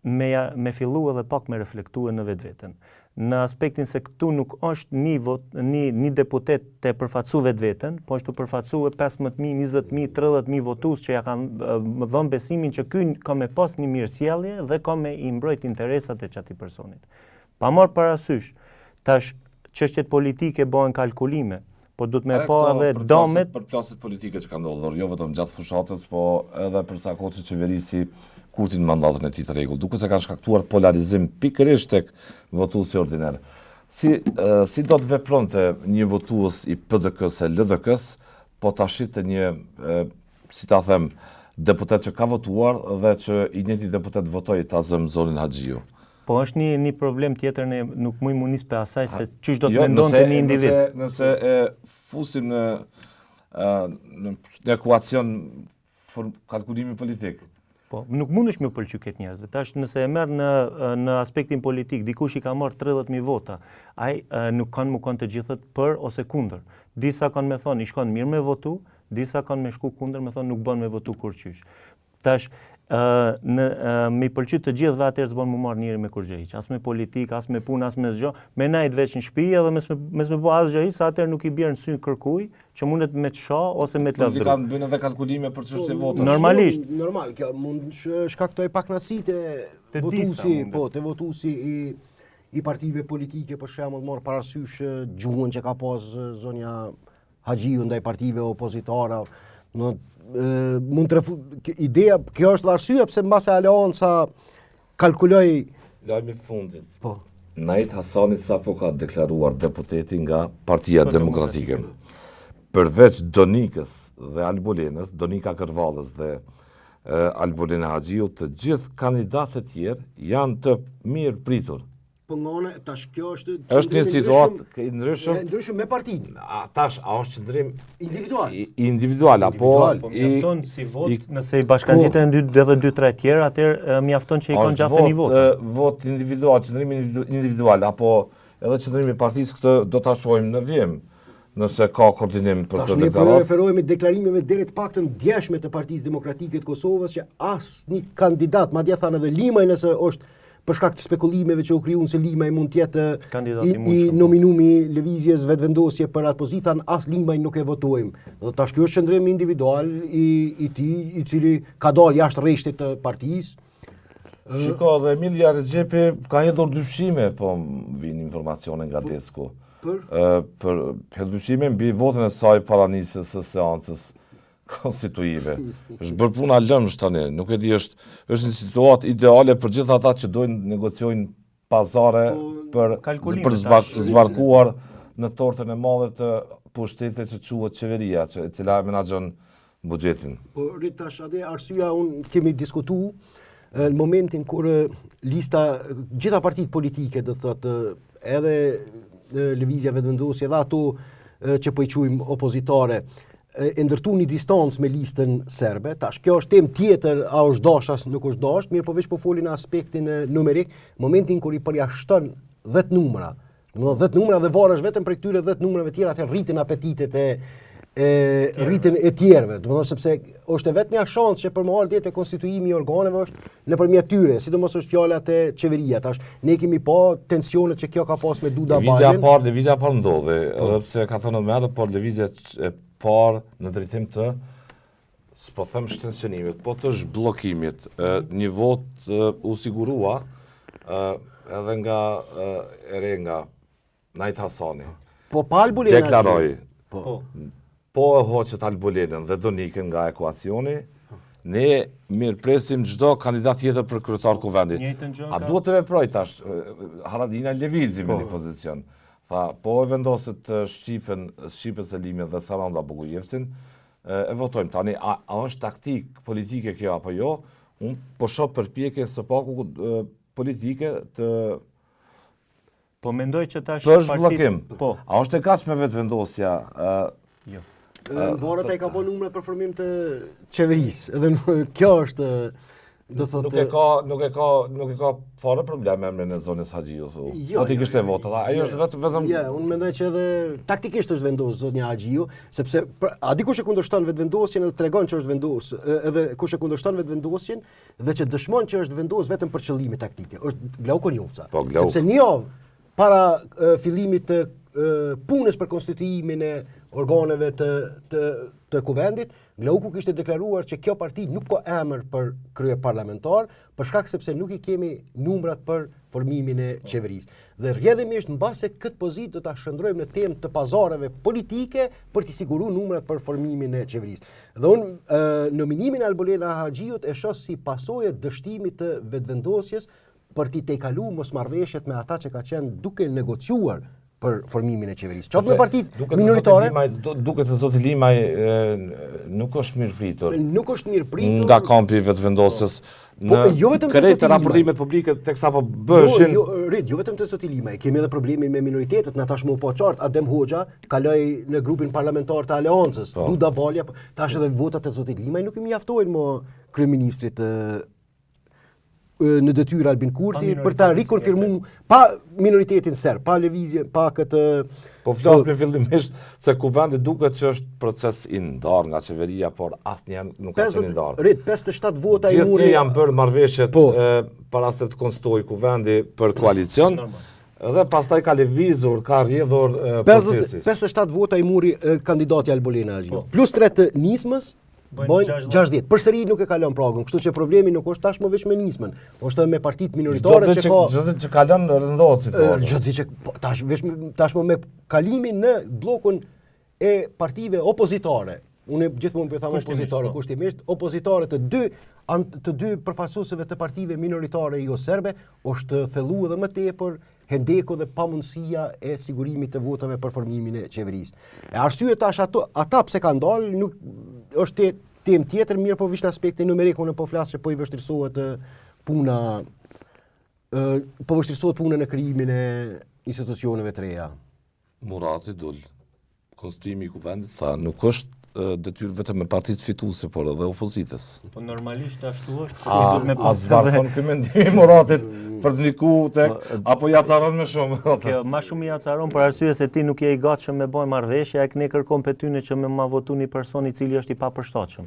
me fillu edhe pak me reflektue në vetveten. Në aspektin se këtu nuk është një deputet të përfaqësu vetveten, po është të përfaqësu 15.000, 20.000, 30.000 votues që ja kanë më dhënë besimin që ky ka me pas një mirësjellje dhe ka me I mbrojt interesat e çatij personit. Pa marrë parasysh, tash çështjet politike bëhen kalkulime, po duhet me pa edhe damet për plaset politike që kanë ndodhur, jo vetëm gjatë fushatës, po edhe për sa kohë që qeverisi Kurti në mandatën e tij të rregull, duke se kanë shkaktuar polarizim pikërisht tek votuesi ordinar. Si do të vepronte një votues I PDK-s e LDK-s, po ta shitte një si ta them deputet që ka votuar dhe që I njëjti deputet votoi ta zëm zonin Haxhiu. Po është një problem tjetër, ne nuk mujmë unis për asaj se çish do të mendonte një individ. Nëse e fusim në ekuacion kalkulimi politik. Po, nuk mundesh me pëlqy këtë njerëzve. Tash nëse e merr në aspektin politik, dikush i ka marrë 30.000 vota, ai nuk kanë më kanë të gjithët për ose kundër. Disa kanë me thonë i shkon mirë me votu, disa kanë me shku kundër me thonë nuk bën me votu kurqysh. Tash me i pëlqy të gjithëve atëherë s'bën më marrë njëri me kurrë hiç, as me politik, as me punë, as me zgjo, me najt veç në shtëpi edhe mes me po asgjë hiç, atëherë nuk i bjerë në sy kërkuj që mundet me të shoh ose me të lavdëruar. Politikanët bëjnë edhe kalkulime për çështje votës. Normalisht. Normal, kjo mund shkaktoj pakënaqësitë Të votuesi, disa, po, të votuesi i partive politike, për shembull, marr parasysh gjuhën që ka pas zonja Haxhiu ndaj partive opozitare. Mund të ideja, kjo është arsye pse mbase Aleanca kalkuloi Lajmi i fundit. po. Najt Hasani sapo ka deklaruar deputeti nga Partia Demokratike. Përveç Donikës dhe Albolenës, Donika Kërvallës dhe Albolena Haxhiu, të gjithë kandidatët tjerë janë të mirë pritur. Po ngone, tash kjo është Është një situatë i ndryshëm. Ndryshëm me partinë. Tash, a është qëndrim Individual. apo Po mjafton si vot, nëse i bashkangjiten edhe 2-3 tjerë, atëherë mjafton që i kanë gjatë një vot. Vot individual, qëndrim individual, apo edhe qëndrimi i partisë, këtë do ta shohim në vim, nëse ka koordinim për të Ne po deklaratë. referohemi deklarimeve deri të paktën djeshme të Partisë Demokratike të Kosovës që asnjë kandidat, madje thanë edhe Limaj nëse është për shkak të spekulimeve që u krijuan se Limaj mund të jetë i nominumi lëvizjes vetëvendosje për atë pozitë, as Limaj nuk e votojmë. Do tash ky është qëndrim individual i tij, i cili ka dalë jashtë rreshtit të partisë. Shiko, dhe Emilia Rexhepi ka hedhur dyshime, po vinë informacione nga Desku. Për hedhdyshime mbi votën e saj para nisjes së seancës konstituive. Është bërë puna lëmsh tani, nuk e di, është një situatë ideale për gjithë ata që dojnë negociojnë pazare për zbarkuar në tortën e madhe të pushtetit që quhet qeveria, e cila menaxhon buxhetin. Po rrit tash atë arsyeja kemi diskutuar në momentin kur gjitha partitë politike, do thotë edhe lëvizja vetëvendosje dhe ato që po i quajmë opozitare, e ndërtu një distancë me listën serbe. Tash kjo është temë tjetër, a është dash as nuk është dash, mirë po veç po folin aspektin numerik, momentin kur i përjashton 10 numra. Domethënë 10 numra dhe varesh vetëm për këtyre 10 numrave tjera, atë rritin apetitet rritin e tjerëve. Domethënë sepse është vetëm një shans që për më ardhjet e konstituimi i organeve është nëpërmjet tyre, sidomos është fjala te qeveria. Tash ne kemi pa tensionet që kjo ka pas me Duda Bajën. Lëvizja parë ndodhi, edhe pse ka thënë më herët, por lëvizja e parë në drejtim të s'po them shtensionimit, po të zhbllokimit. Një vot u sigurua edhe nga nga Najt Hasani. Po pa Albolena deklaroi. Po e hoqet Albolenën dhe Donikën nga ekuacioni, ne mirëpresim çdo kandidat tjetër për kryetar kuvendit. A duhet të veproj tash Haradina lëvizi me një pozicion. Tha, po e vendoset Shqipen Selimin dhe Saranda Bogujevsin, e votojmë. Tani, a është taktik politike kjo apo jo? Unë po shoh përpjekje së paku politike të Po mendoj që tash për zhbllokim. Po. A është e gatshme vetëvendosja? Jo. Varet ai ka bën numra për formim të qeverisë. Edhe kjo është do thotë nuk e ka fare probleme me në zonës Haxhiu. Po ti kishte votat. Ai është vetëm Ja, unë mendoj që edhe taktikisht është vendosur zonja Haxhiu, sepse a di kush e kundërshton vetëvendosjen edhe tregon që është vendosur, edhe kush e kundërshton vetëvendosjen dhe që dëshmon që është vendosur vetëm për qëllime taktike. Është Glauko Njoca. Sepse një javë para fillimit të punës për konstituimin e organeve të kuvendit, Glauku kishte deklaruar që kjo parti nuk ka emër për krye parlamentar, për shkak sepse nuk i kemi numrat për formimin e qeverisë. Dhe rrjedhimisht mbase këtë pozitë do ta shndrojmë në temë të pazareve politike për të siguruar numrat për formimin e qeverisë. Dhe unë nominimin e Albolena Haxhiut e shoh si pasojë dështimit të vetëvendosjes për t'i tejkalu mosmarrveshjet me ata që ka qenë duke negociuar për formimin e qeverisë. Qoftë me partitë minoritare, duket se zoti Limaj nuk është mirë pritur. Nuk është mirë pritur nga kampi vetëvendosjes. Jo vetëm të zoti raportimet publike teksa po bëheshin. Jo vetëm të zoti Limaj, kemi edhe problemin me minoritetet, na tashmë po qartë Adem Hoxha kaloi në grupin parlamentar të Aleancës, Duda Balja, tash edhe votat e zotit Limaj nuk i mjaftojnë më kryeministrit në detyrë Albin Kurti për ta rikonfirmuar pa minoritetin serb, pa lëvizje, pa këtë. Po flasim fillimisht se kuvendi duket që është proces i ndarë nga qeveria, por asnjëherë nuk ka qenë i ndarë. 57 vota i muri. Gjithnjë janë bërë marrëveshjet para se të konstituojë kuvendi për koalicion. Dhe pastaj ka lëvizur, ka rrjedhur procesi. 57 vota i muri kandidati Albolena Agjiu. Plus 3 të nismës. Bojnë 60. Përsëri nuk e kalon pragën, kështu që problemi nuk është tashmë veç me nismën, është edhe me partitë minoritare që ka. Çdo që kalon rëndohet situata. Çdo që tashmë me kalimin në bllokun e partive opozitare. Unë gjithmonë po them opozitare kushtimisht, opozitare të dy përfaqësuesve të partive minoritare jo serbe, është thelluar edhe më tepër hendeku dhe pamundësia e sigurimit të votave për formimin e qeverisë. E arsye tash ata pse kanë dalë nuk është temë tjetër, mirë po vish në aspektin numerik, unë po flas që po i vështirësohet puna në krijimin e institucioneve të reja. Murati dul. Konstituimi i kuvendit tha nuk është detyrë vetëm me partisë fituese, por edhe opozitës. Po normalisht ashtu është, duhet me pas varkon ky mendim Muratit për të ndikuar tek apo ja caron më shumë. Kjo më shumë ja caron për arsye se ti nuk je i gatshëm me bëj marrëveshje, ne kërkon petyne që me ma votu një person i cili është i papërshtatshëm.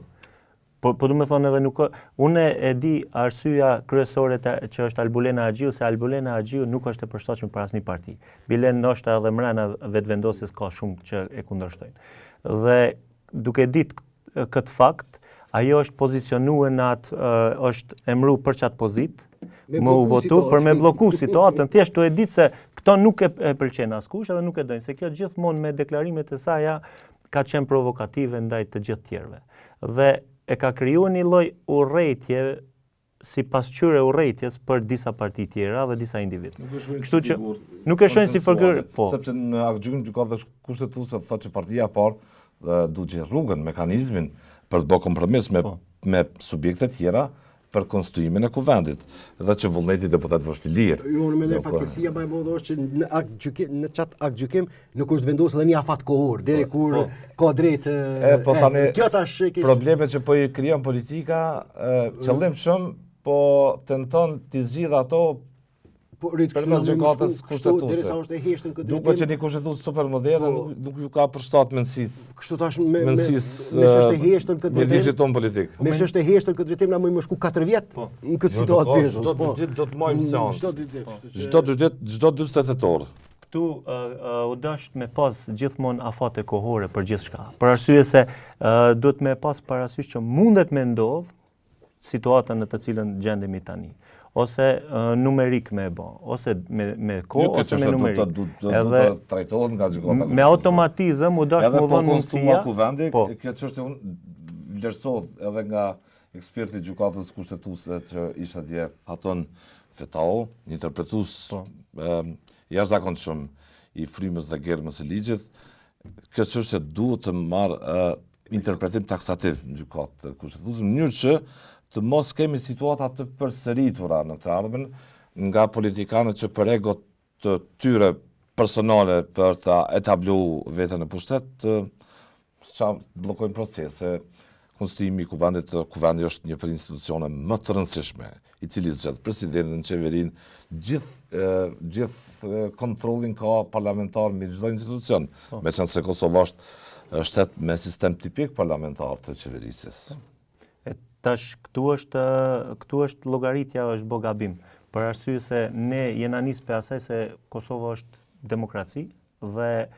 Po do të thonë edhe nuk unë e di arsyeja kryesore që është Albolena Agjiu, se Albolena Agjiu nuk është e përshtatshme për asnjë parti. Bile ndoshta edhe mbrana vetëvendosjes ka shumë që e kundërshtojnë. Dhe duke ditë këtë fakt, ajo është pozicionuar në atë, është emru për çat pozit, më u votu për me bloku situatën, thjesht tu e ditë se këto nuk e pëlqen askush edhe nuk e dojnë, se kjo gjithmonë me deklarimet e saj ka qenë provokative ndaj të gjithë tjerëve. Dhe e ka krijuar një lloj urrëtie si pasqyrë urrëties për disa parti tjera dhe disa individ. Kështu që nuk e shohin si figurë, po. Sepse në aktgjykimit gjykatës kushtetuese thotë që partia e parë duhet rrugën, mekanizmin për të bërë kompromis me subjekte tjera për konstituimin e kuvendit, dhe që vullneti deputet vështi lirë. Unë mendoj fatkeqësia më e madhe është që në çat aktgjykim nuk është vendosur edhe një afat kohor deri kur ka drejt. Po tani kjo tash problemet që po i krijon politika, qëllim shumë po tenton të zgjidh ato për mes gjykatës kushtetuese. Derisa është e heshtën këtë drejtim. Duket që një kushtetues supermoderne nuk ju ka përshtat mendësisë. Kështu tash me ç'është e heshtën këtë drejtim. Mendësit ton politik. Me ç'është e heshtën këtë drejtim na më shku 4 vjet në këtë situatë pezo. Çdo ditë do të marrim seancë. Çdo 40 tetor. Këtu u dashur me pas gjithmonë afate kohore për gjithçka. Për arsye se duhet me pas parasysh që mundet me ndodh situata në të cilën gjendemi tani, ose numerik me bë, ose me kohë, ose me numerik. Edhe trajtohet nga gjykata. Me automatizëm u dash më dhon mundësia. Kjo çështje vlerësohet edhe nga eksperti i gjykatës kushtetuese që ishte atje, Haton Fetau, një interpretues jashtëzakonshëm i frymës dhe germës së ligjit. Kjo çështje duhet të marrë interpretim taksativ në gjykatë kushtetuese, në mënyrë që të mos kemi situata të përsëritura në të ardhmen nga politikanët që për ego të tyre personale për ta etabluar veten në pushtet bllokojnë procese. Konstituimi i kuvendit është një prej institucione më të rëndësishme, i cili zgjedh presidentin, qeverinë, gjithë kontrollin ka parlamentar me çdo institucion, meqense Kosova është shtet me sistem tipik parlamentar të qeverisjes. Tash këtu është llogaritja është bë gabim. Për arsye se ne jena nis pe asaj se Kosova është demokraci dhe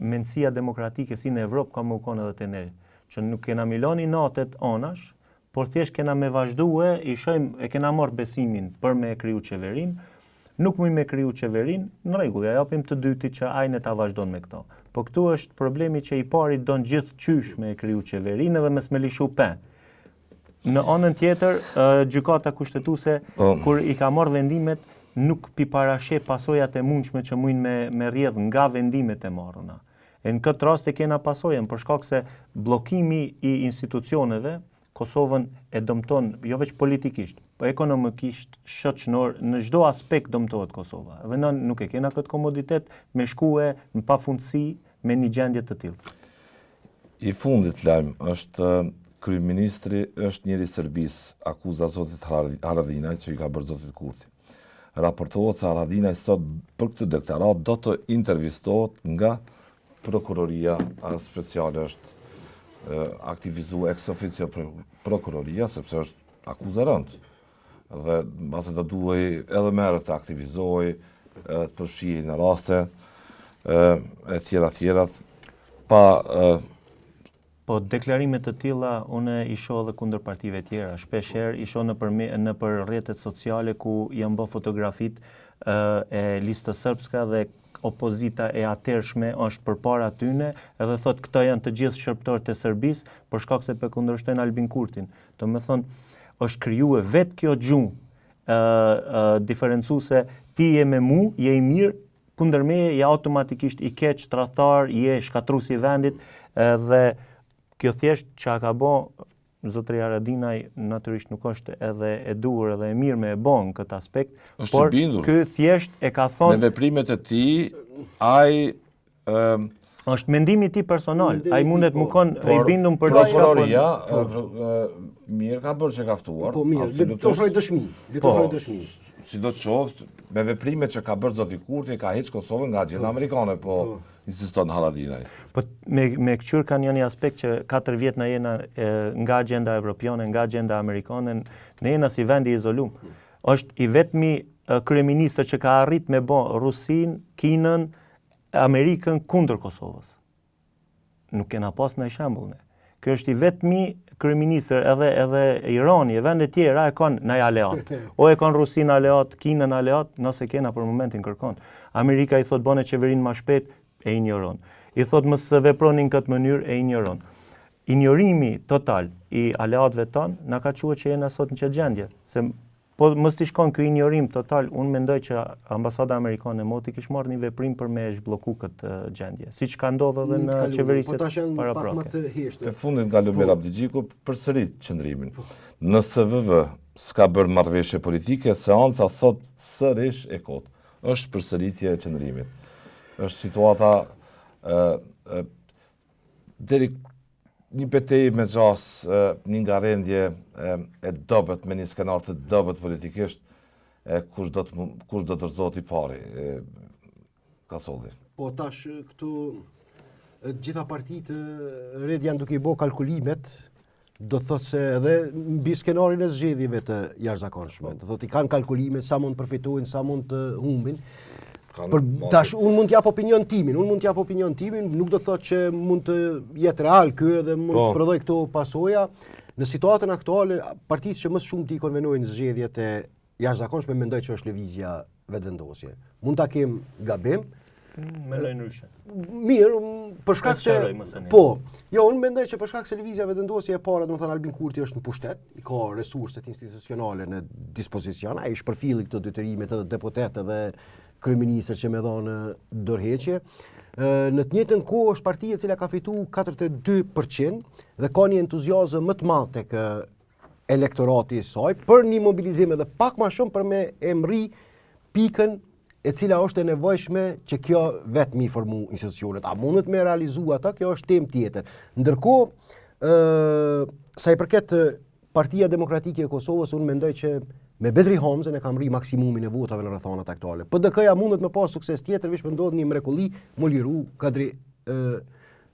mendësia demokratike si në Evropë ka më konë edhe te ne, që nuk kena miloni natet anash, por thjesht kena me vazhdue, e kena marrë besimin për me kriju qeverin, nuk me kriju qeverin, në rregull, ja japim të dyti që ajne ta vazhdon me këto. Po këtu është problemi që i pari don gjithë qysh me kriju qeverin edhe me smelishu pe. Në anën tjetër, gjykata kushtetuese kur i ka marrë vendimet nuk piparashe pasojat e mundshme që mujnë me rrjedh nga vendimet e marrëna. E në këtë rast e kena pasojën për shkak se bllokimi i institucioneve Kosovën e dëmton jo vetëm politikisht, po ekonomikisht, shoqëror, në çdo aspekt dëmtohet Kosova. Dhe ne nuk e kena këtë komoditet me shkue në pafundësi me një gjendje të tillë. I fundit lajm është kryeministri është njëri Serbis, akuza zotit Haradinaj që i ka bërë zotit Kurti. Raportohet se Haradinaj sot për këtë deklarat do të intervistohet nga prokuroria speciale është aktivizu ex officio prokuroria, sepse është akuzë rënd. Dhe base të duhej edhe merë të aktivizoj, të përfshijë në raste, e tjera, pa... Po deklarimet të tilla unë i shoh edhe kundër partive tjera. Shpeshherë i shoh në për rrjetet sociale ku janë bë fotografit e listës sërbska dhe opozita e atërshme është përpara tyne edhe thot këta janë të gjithë shërbëtorët e Serbisë për shkak se kundërshtojnë Albin Kurtin. Do të thonë është krijuar vetë kjo gjumë diferencuese ti je me mu, je i mirë, kundër meje je automatikisht i keq, tradhtar, je shkatruesi i vendit dhe kjo thjesht çka ka bë zotëria Haradinaj natyrisht nuk është edhe e duhur edhe e mirë me e bën këtë aspekt, por ky thjesht e ka thonë me veprimet e tij, ai është mendimi i tij personal. Ai mundet më kon i bindur për diçka. Prokuroria mirë ka bërë që ka ftuar. Po mirë, le të ofroj dëshmi. Sidoqoftë, me veprimet që ka bërë zoti Kurti ka heq Kosovën nga gjenda amerikane, po insiston Haradinaj. Po me këqyr kanë një aspekt që 4 vjet na jena nga agenda evropiane, nga agenda amerikane, ne jena si vendi izolum. Është i vetmi kryeministër që ka arrit me bë Rusin, Kinën, Amerikën kundër Kosovës. Nuk kena pas në shembull ne. Ky është i vetmi kryeministër edhe Irani e vende tjera e kanë në aleat. O e kanë Rusin aleat, Kinën aleat, nëse kena për momentin kërkon. Amerika i thot bane qeverinë më shpejt e injoron. I thot mos vepronin këtë mënyrë e injoron. Injorimi total i aleatëve tonë na ka thënë që jena sot në çdo gjendje, se po mos t'i shkon ky injorim total, unë mendoj që ambasada amerikane moti kish marrë një veprim për me zhblloku këtë gjendje, siç ka ndodhur edhe në qeverisit paraprake. E fundit nga Lumera Abdigjiku përsërit qëndrimin. Në SVV s'ka bërë marrëveshje politike, seanca sot sërish e kot. Është përsëritje e qëndrimit. Është situata deri një betejë me gjas, një ngarendje e dobët me një skenar të dobët politikisht, kush do të rëzoti pari, ka solli. Po tash këtu gjitha partitë red janë duke I bë kalkulimet, do thotë se edhe mbi skenarin e zgjedhjeve të jashtëzakonshme. Do thotë I kanë kalkulimet sa mund përfitojnë, sa mund të humbin. Për tash unë mund t'jap opinion timin, nuk do thotë që mund të jetë real ky edhe mund të prodhoj këto pasoja. Në situatën aktuale, partisë që më shumë t'i konvenojnë zgjedhjet e jashtëzakonshme mendoj që është lëvizja vetëvendosje. Mund ta kem gabim. Mendoj ndryshe. Mirë, për shkak se unë mendoj që për shkak se lëvizja vetëvendosje e para, domethënë Albin Kurti është në pushtet, I ka resurset institucionale në dispozicion, ai shpërfilli këto detyrimet edhe deputet edhe kryeministër që me dhonë dorëheqje. Në të njëjtën kohë është partia e cila ka fituar 42% dhe ka një entuziazëm më të madh tek elektorati I saj për një mobilizim edhe pak më shumë për me emri pikën e cila është e nevojshme që kjo vetëm I formu institucionet. A mundet me realizu ata, kjo është temë tjetër. Ndërkohë, sa I përket Partia Demokratike e Kosovës, unë mendoj që me Bedri Hamzën e kam rri maksimumin e votave në rrethonat aktuale. PDK-ja mundet me pas sukses tjetër, veç më ndodh një mrekulli, më liru Kadri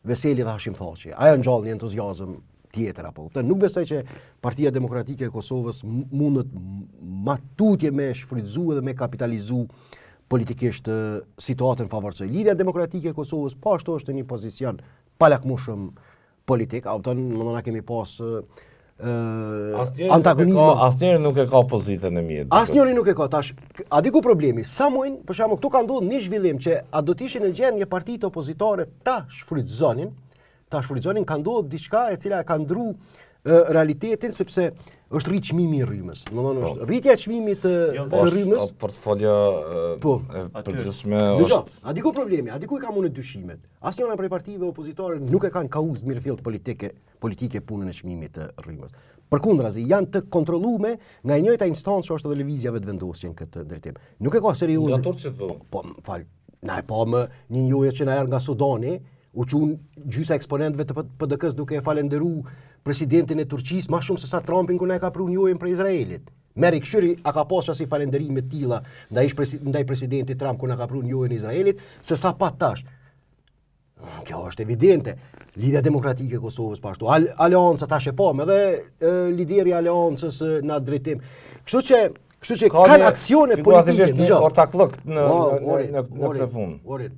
Veseli dhe Hashim Thaçi. Ajo ngjall një entuziazëm tjetër apo. Nuk besoj që Partia Demokratike e Kosovës mundet matutje me shfrytzu dhe me kapitalizu politikisht situatën favorsoj. Lidhja Demokratike e Kosovës po ashtu është në një pozicion palakmueshëm politik, na kemi pas antagonizma. Asnjëri nuk e ka pozitën e mirë. Asnjëri nuk e ka. Tash, a di ku problemi? Sa muin, për shembull, këtu ka ndodhur një zhvillim që a do të ishin në gjendje partitë opozitare ta shfrytëzonin, ka ndodhur diçka e cila e ka ndru realitetin sepse është rrit çmimi i rrymës. Domthonë është rritja e çmimit të rrymës. Portfolio e përgjithshme është. A di ku problemi? A di ku kam unë dyshimet? Asnjëra prej partive opozitore nuk e kanë kauz mirëfillt politike punën e çmimit të rrymës. Përkundrazi janë të kontrolluar nga e njëjta instancë që është edhe lëvizjave të vendosjen këtë drejtim. Nuk e ka serioze. Po, fal. Na e pa më një njëje që na erdh nga Sudani, u çun gjysa eksponentëve të PDK-s duke e falendëruar presidentin e Turqisë më shumë se sa Trumpin kur na e ka pru njëjën për Izraelit. Meri Këshyri a ka pasur si falënderime të tilla ndaj presidentit Trump kur na ka pru njëjën e Izraelit, se sa pa tash. Kjo është evidente. Lidhja demokratike e Kosovës pa ashtu. Aleanca tash e pa, edhe lideri i aleancës në drejtim. Kështu që kanë aksione politike. Një ortakllëk në këtë punë.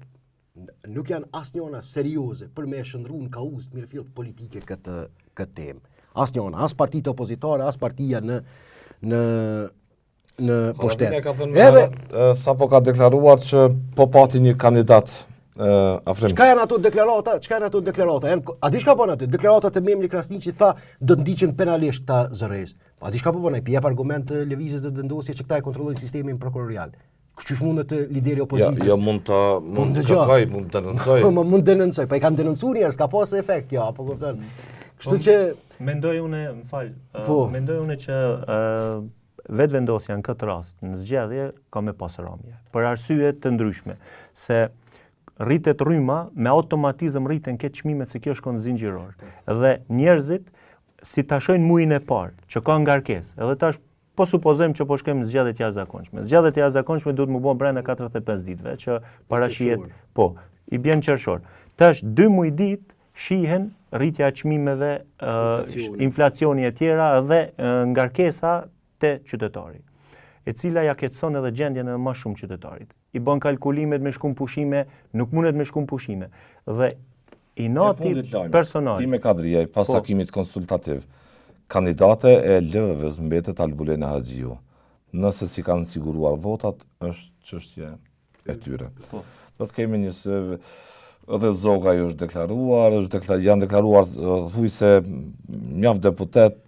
Nuk janë asnjëna serioze për me shndruar në kauz mirëfillt politike këtë temë. Asnjëna, as partitë opozitare, as partia në pushtet. Edhe sapo ka deklaruar që po pati një kandidat afrim. Çka janë ato deklarata? A di çka bën aty? Deklaratat e Memli Krasniqi tha do të ndiqen penalisht ta zërres. A di çka po bën ai? Jep argument lëvizjes të vendosjes që këta e kontrollojnë sistemin prokurorial. Qysh mundet të lideri opozitës? Jo, mund të denuncoj. Mund denuncoj, po e kanë denoncuar njerëz, ka pas efekt, ja, po kupton. Kështu që mendoj unë, mendoj unë që vetvendosja në këtë rast, në zgjedhje ka me pas rëmje, për arsye të ndryshme, se rritet rryma, me automatizëm rriten këtë çmimet se kjo shkon zinxhiror. Dhe njerëzit si ta shohin muajin e parë, që ka ngarkesë, edhe tash po supozojmë që po shkojmë në zgjedhjet jashtëzakonshme. Zgjedhjet e jashtëzakonshme duhet më bëhen brenda 45 ditëve, që parashihet, po, i bën qershor. Tash 2 muaj ditë shihen rritja e çmimeve, inflacioni e tjera dhe ngarkesa te qytetari, e cila ja keqson edhe gjendjen e më shumë qytetarit. I bën kalkulimet me shkum pushime, nuk mundet me shkum pushime. Dhe i noti personal. Time Kadriaj, pas takimit konsultativ, kandidate e LVV-s mbetet Albulena Haxhiu. Nëse si kanë siguruar votat, është çështje e tyre. Do të kemi një edhe Zogaj është deklaruar, janë deklaruar thujse mjaft deputet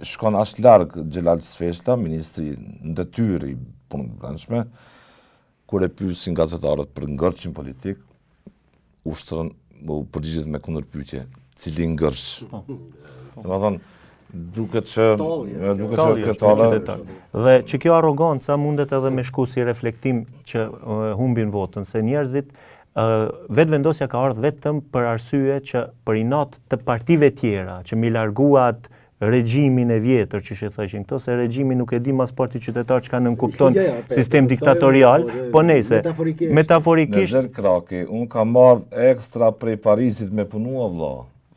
shkon aq larg Xhelal Sfeshta, ministri në detyrë i punës brendshme, kur e pyesin gazetarët për ngërçin politik, ushtrën u përgjigjet me kundërpyetje, cili ngërç. Domethënë, duket që dhe që kjo arroganca mundet edhe me shku si reflektim që humbin votën, se njerëzit vetvendosja ka ardhur vetëm për arsye që për inat të partive tjera që mi larguat regjimin e vjetër, që e thëshin këto, se regjimi nuk e di mas parti qytetar që ka nënkupton sistem diktatorial, po nejse, metaforikisht. Në Kraki, unë kam marrë ekstra prej Parisit me punua vlla.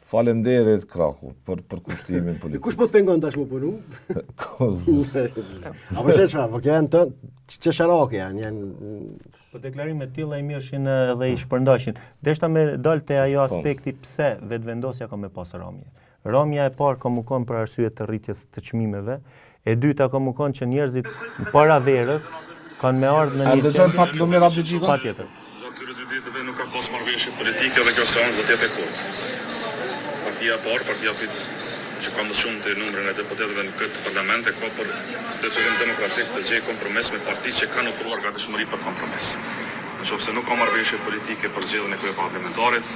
Falenderit Kraku për kushtimin politik. Kush po të pengon tash më punu? Apo çfarë? Po janë të çesharake janë. Po deklarimet tilla i mirëshin edhe i shpërndashin. Deshta me dal te ajo aspekti pse vetvendosja ka me pas rëmje. Rëmja e parë ka më konë për arsye të rritjes të çmimeve, e dyta ka më konë që njerëzit para verës kanë me ardhur në një dëgjojmë pak Lumira Abdixhita. Patjetër. Këtyre dy ditëve nuk ka pas marrëveshje politike dhe kjo seancë do të jetë e kurtë. Partia parë, partia që ka më shumë të numrin e deputetëve në këtë parlament, e ka për detyrim demokratik të gjejë kompromis me partitë që kanë ofruar gatishmëri për kompromis. Nëse nuk ka marrëveshje politike për zgjedhjen e këtyre parlamentarit,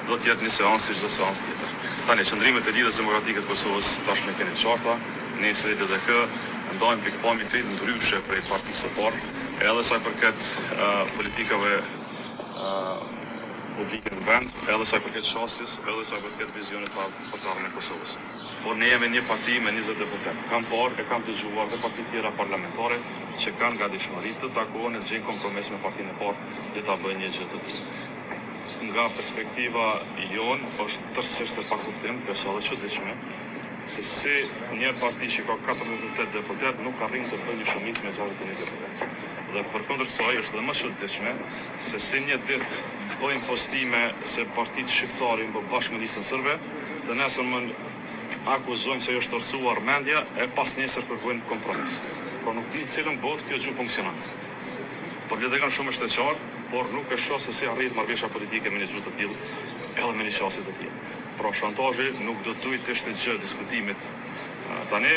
do të jetë një seancë si çdo seancë tjetër. Tani qëndrimet e lidhjes demokratike të Kosovës tashmë keni të qarta, ne si DZK ndajmë pikpamje të ndryshe prej partisë së parë, edhe sa i përket politikave publike në vend, edhe sa i përket shasjes, edhe sa i përket vizionit patarën e Kosovës. Por ne jemi një parti me 20 deputet. Kam parë e kam dëgjuar dhe parti tjera parlamentare që kanë gatishmëri të takohen e të gjejnë kompromis me partinë e parë dhe ta bëjnë një gjë të tillë. Nga perspektiva jonë është tërësisht e pakuptim, besoj edhe çuditshme, se si një parti që ka 48 deputet nuk arrin të bëjë një shumicë me 61 deputet. Dhe përkundër kësaj është edhe më çuditshme se si një ditë bëjnë postime se partitë shqiptare më bashkë me listën sërbe, dhe nesër akuzojnë se është tërësuar mendja e pas nesër kërkojnë kompromis. Por nuk di cilën botë kjo gjë funksionon. Por le të kanë shumë shteqar, por nuk e shoh se si arrit marrëveshja politike me një gjë të tillë, edhe me një qasje të tillë. Pra shantazhi nuk do të ishte gjë diskutimit tani,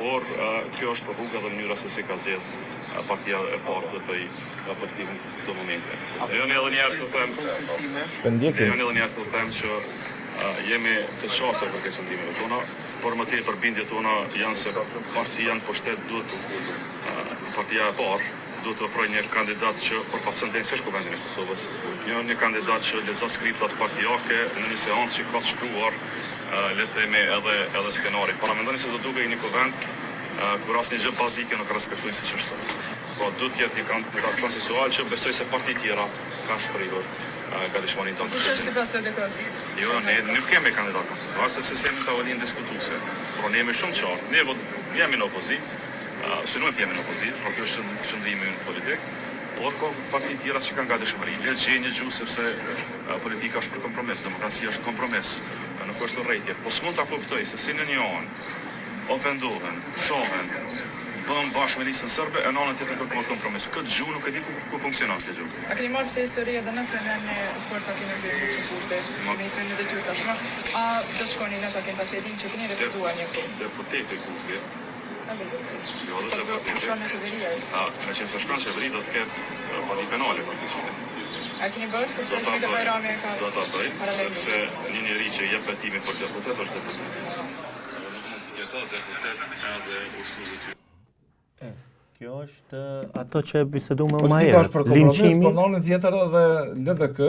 por kjo është rruga dhe mënyra se si ka zgjedh partia e parë të bëj për këtë momente. Jo një edhe njerë të them që jemi të qartë për këtë qëndimeve tona, por më tepër bindjet tona janë se partia në pushtet partia e parë duhet të ofrojë një kandidat që përfaqëson drejtësisht Kuvendin e Kosovës. Një kandidat që lexon skriptat partijake në një seancë që ka të shkruar le të themi edhe skenari. Para mendoni se do dukej një kuvend kur asnjë gjë bazike nuk respektojnë siç është sot. Po duhet të jetë një kandidat konsensual që besoj se partitë tjera kanë shprehur gatishmërinë tonë. Kush është sipas TDK-s? Jo, ne nuk kemi kandidat konsensual sepse jemi në tavolinë diskutuese. Por ne jemi shumë qartë. Ne jemi në opozitë. Synuem të jemi në opozitë, por kjo është qëndrimi ynë politik, por ka partitë tjera që kanë gatishmëri. Le të gjejnë një gjuhë sepse politika është për kompromis, demokracia është kompromis, nuk është urrëtie. Po s'mund ta kuptoj se si në një anë ofendohen, shohen, bën bashkë me listën serbe, e në anën tjetër kërkohet kompromis. Këtë gjuhë nuk e di ku funksionon këtë gjuhë. A keni marrë këtë histori edhe nëse në kur takimin e Ministrit Ministrin në detyrë tashmë, a do shkoni në takim pas e din që keni refuzuar një kohë? Deputeti i Kuvendit. Jo, Sa do të shkon në qeveri? Me qenë se shkon në qeveri do të ketë padi penale për të qenë. A keni bërë sepse Lida Bajrami ka? Do ta bëj, sepse një njeri që jep betimin për deputet është deputet. Nuk mund të jetë deputet edhe ushtrues i tyre. Kjo është ato që biseduam më herët. Linçimi. Po në tjetër edhe LDK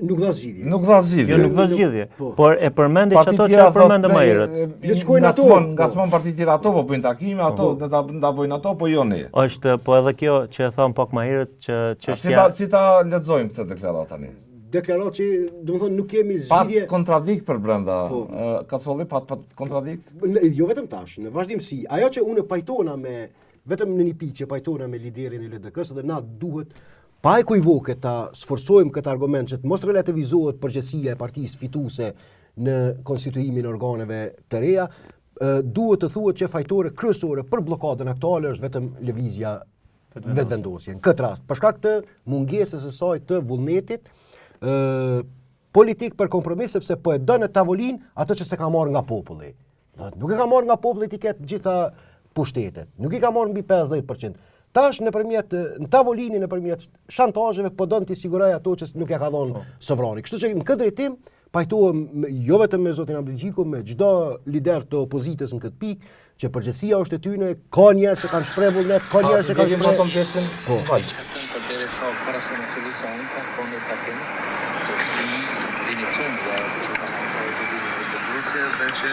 nuk dha zgjidhje. Nuk dha zgjidhje. Jo, nuk dha zgjidhje. Por e përmendi që ato që e përmendëm më herët. Le të shkojnë ato. Ngacmon partitë tjera ato po bëjnë takime, ato do ta bëjnë ato, po jo ne. Është po edhe kjo që e tham pak më herët që çështja Si ta lexojmë këtë deklaratë tani? Deklaratë që, domethënë, nuk kemi zgjidhje. Pat kontradikt për brenda. Ka solli pat kontradikt? Jo vetëm tash, në vazhdimsi. Ajo që unë pajtona me vetëm në një pikë që pajtona me liderin e LDK-s dhe na duhet pa e kujvoke ta sforcojmë këtë argument që të mos relativizohet përgjegjësia e partisë fituese në konstituimin e organeve të reja, duhet të thuhet që fajtore kryesore për bllokadën aktuale është vetëm lëvizja vetëvendosje. Në këtë rast, për shkak të mungesës së saj të vullnetit politik për kompromis, sepse po e dënë në tavolinë atë që se ka marrë nga populli. Nuk e ka marrë nga populli ti ketë gjitha pushtetet. Nuk i ka marrë mbi 50%. Tash në tavolinë nëpërmjet shantazheve po don t'i siguroj ato që nuk ja ka dhënë sovrani. Kështu që në këtë drejtim pajtohem jo vetëm me zotin Abdulgjiku, me çdo lider të opozitës në këtë pikë, që përgjegjësia është e tyre, ka njerëz që kanë shprehur vullnet, ka njerëz që kanë shprehur. Po. Përderisa para se në fillu seanca, ka një takim të iniciuar të vizitës dhe që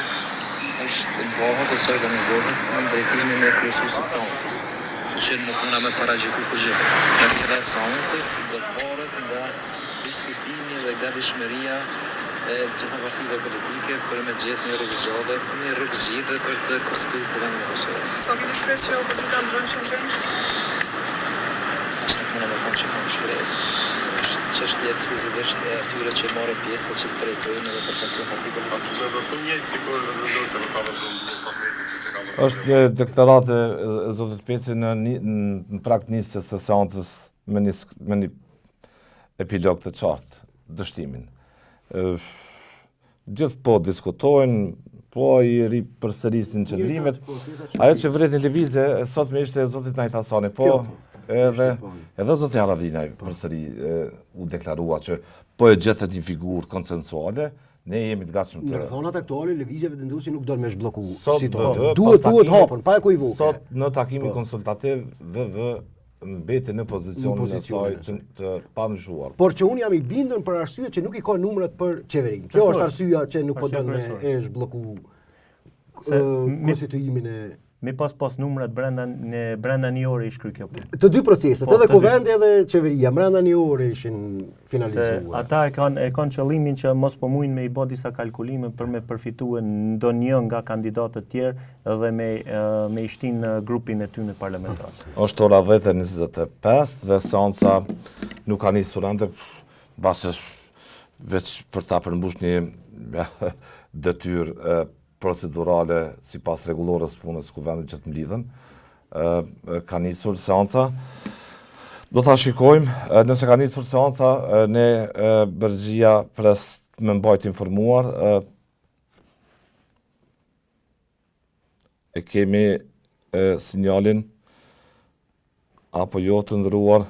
është bëhet ose organizohet në drejtimin e kryesuesit të seancës. Që nuk mund me paraqysh për gjë. Në seancës do të bëhet nga diskutimi dhe gatishmëria e gjitha partive politike për me gjetë një rrugë zgjidhje për të konstituir Kuvendin e Kosovës. Sa keni shpresë që opozita ndron qendrim? Nuk mund të them që kam shpresë. Çështja ekskluzivisht e atyre që marrin pjesë që drejtojnë edhe përfaqësojnë parti politike. Është një deklaratë e zotit Peci në prakt nisjes së seancës me një epilog të qartë, dështimin. Gjithë po diskutojnë, po i ripërsërisin qëndrimet. Ajo që vret në lëvizje sot me ishte zotit Najt Hasani, po edhe zoti Haradinaj përsëri u deklarua që po e gjethet një figurë konsensuale, ne jemi të gatshëm të... Në rrethonat aktuale lëvizja vetëvendosje nuk do të më zhblloku situatën. Duhet hapën, pa e kujvoke. Sot në takimin konsultativ VV mbeti në pozicionin e saj të panëshuar. Por që unë jam i bindur për arsye që nuk i ka numrat për qeverinë. Kjo është arsyeja që nuk po don me zhblloku konstituimin e... Mi pas numrat brenda një ore i shkry kjo punë. Të dy proceset, edhe kuvendi edhe qeveria, brenda një ore ishin finalizuar. Ata e kanë qëllimin që mos po mujnë me i bë disa kalkulime për me përfituar ndonjë nga kandidatët tjerë dhe me i shtin në grupin e tyre parlamentar. Është ora 10:25 dhe seanca nuk ka nisur ende, mbas veç për ta përmbush një detyrë procedurale si pas regulorës punës Kuvendit që të mlidhen, ka nisur seanca. Do ta shikojmë, nëse ka nisur seanca, ne Bërgjia pres me mbajt informuar, e kemi sinjalin apo jo të ndëruar,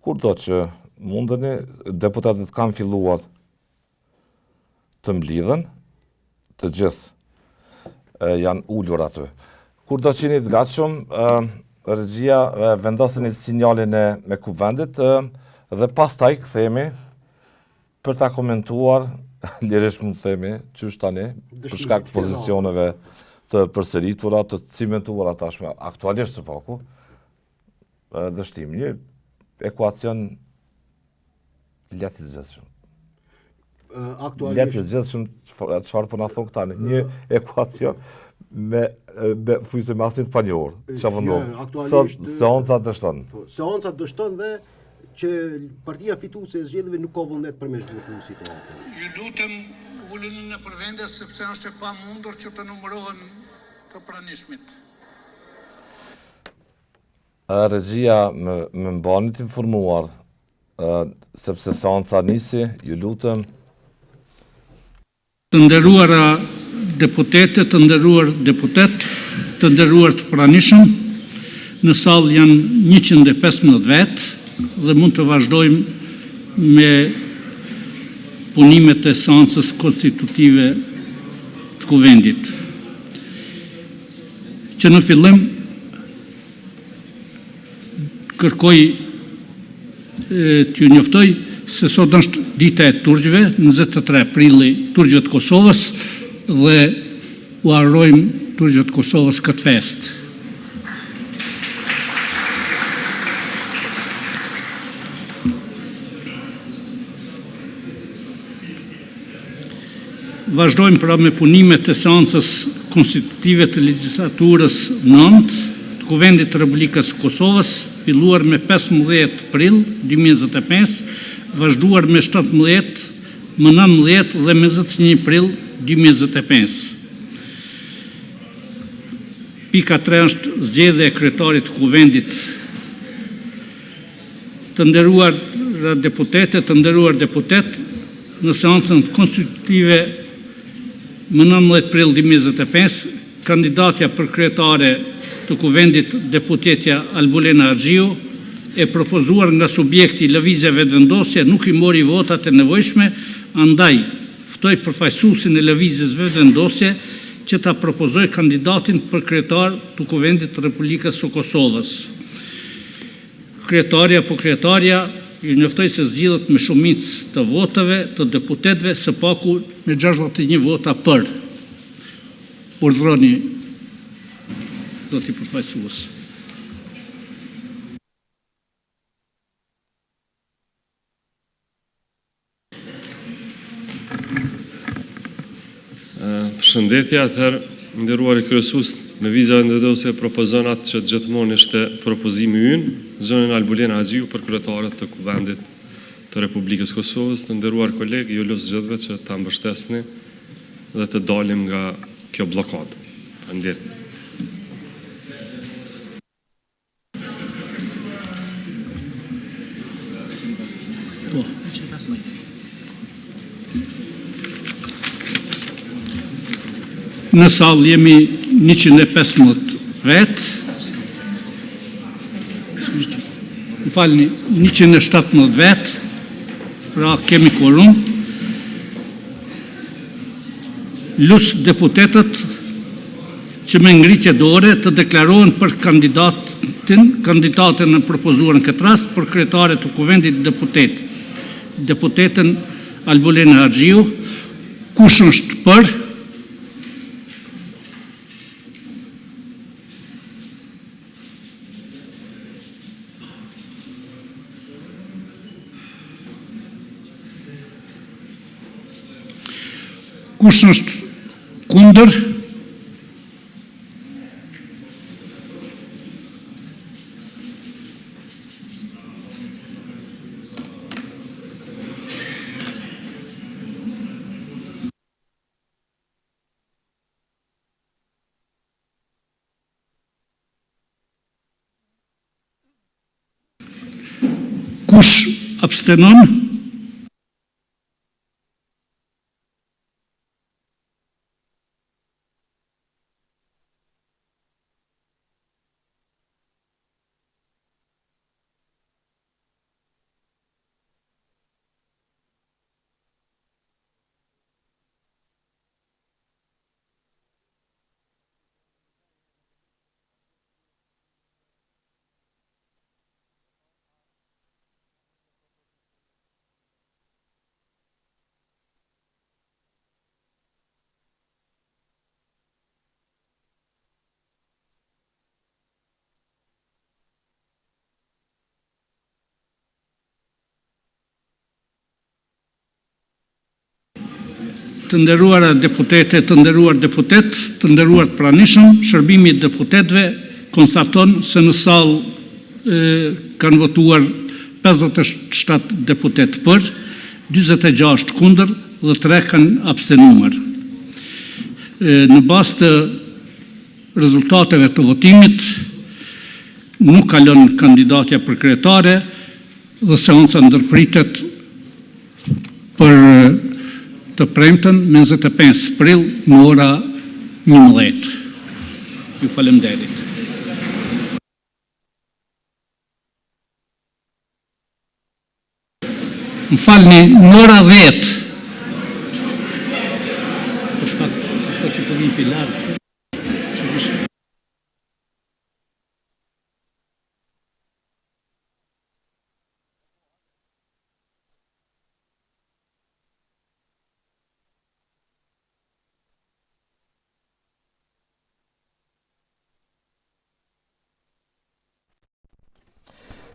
kur do që mundeni, deputatët kanë filluar të mblidhen, të gjithë janë ullur aty. Kur do që jeni të gatshëm, regjia vendosin sinjalin me kuvendit dhe pastaj kthehemi për ta komentuar, lirisht mund të themi, qysh tani, për shkak të pozicioneve të përsëritura, të cimentuara tashme aktualisht së paku, dështim, një ekuacion lehtë i zgjedhshëm. Lehtë i zgjedhshëm, çfarë po na thon këta, një ekuacion me asnjë të panjohur. Çfarë ndodh? Sot seanca dështon. Seanca dështon dhe që partia fituese e zgjedhjeve nuk ka vullnet për me zhbuluar situatën. Ju lutem uluni në përvende sepse është e pamundur që të numërohen të pranishmit. Regjia më mbani të informuar sepse seanca nisi, ju lutem. Të nderuara deputete, të nderuar deputet, të nderuar të pranishëm, në sallë janë 115 vetë dhe mund të vazhdojmë me punimet e seancës konstitutive të kuvendit. Që në fillim kërkoj t'ju njoftoj se sot është dita e turgjve, 23 prilli turgjve të Kosovës, dhe u urojmë turgjve të Kosovës këtë fest. Vazhdojmë pra me punimet e seancës konstitutive të legjislaturës 9 të Kuvendit të Republikës së Kosovës, filluar me 15 prill 2025, vazhduar me 17, më 19 dhe me 21 prill 2025. Pika 3 është zgjedhja e kryetarit të Kuvendit. Të nderuar deputete, të nderuar deputet, në seancën konstitutive më 19 prill 2025, kandidatja për kryetare të Kuvendit, deputetja Albulena Axhiu, e propozuar nga subjekti lëvizja vetëvendosje nuk i mori votat e nevojshme, andaj ftoj përfaqësuesin e lëvizjes vetëvendosje që ta propozoj kandidatin për kryetar të Kuvendit të Republikës së Kosovës. Kryetarja apo kryetarja ju njoftoj se zgjidhet me shumicë të votave të deputetëve, së paku me 61 vota për. Urdhroni, zoti përfaqësues. Përshëndetje, atëherë, nderuar kryesues, lëvizja vendosje propozon atë që gjithmonë ishte propozimi ynë, zonën Albulena Axhiu për kryetarët të Kuvendit të Republikës Kosovës. Të nderuar kolegë, ju lutem gjithëve që ta mbështesni dhe të dalim nga kjo bllokadë. Faleminderit. Në sallë jemi 115 vetë, më falni, 117 vetë, pra kemi quorum. Lusë deputetët që me ngritje dore të deklarohen për kandidatën e propozuar në këtë rast për kryetare të Kuvendit deputetën Albulena Axhiu. Kush është për? Kush është kundër? Kush abstenon? të nderuara deputete, të nderuar deputet, të nderuar të pranishëm, shërbimi i deputetëve konstaton se në sallë kanë votuar 57 deputet për, 46 kundër dhe 3 kanë abstenuar. Në bazë të rezultateve të votimit, nuk kalon kandidatja për kryetare dhe seanca ndërpritet për të premten 25 prill në ora 11. Ju faleminderit. Më falni, në ora 10. Po shpat, po që po vinë pilar.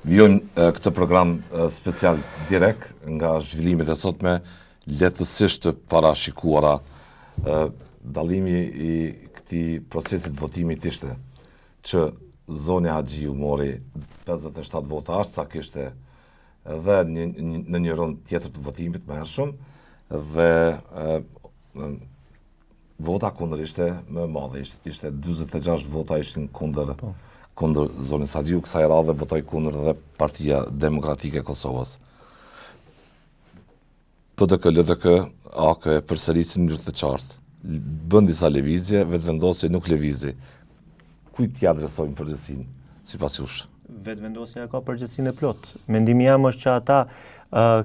Vjojnë këtë program special direkt nga zhvillimet e sotme, letësisht të parashikuara. Dallimi i këtij procesit votimit ishte që Zoni Haxhiu mori 57 vota sa kishte edhe në një rond tjetër të votimit më hershëm dhe vota kundër ishte më e madhe, ishte 46 vota ishin kundër Zonis Haxhiu, kësaj radhe votoi kundër dhe Partia Demokratike e Kosovës. PDK, LDK, AK përsërisin në mënyrë të qartë. Bën disa lëvizje, vetëvendosje nuk lëvizi. Kujt t'i adresojnë përgjegjësinë sipas jush? Vetëvendosja ka përgjegjësinë e plot. Mendimi jam është që ata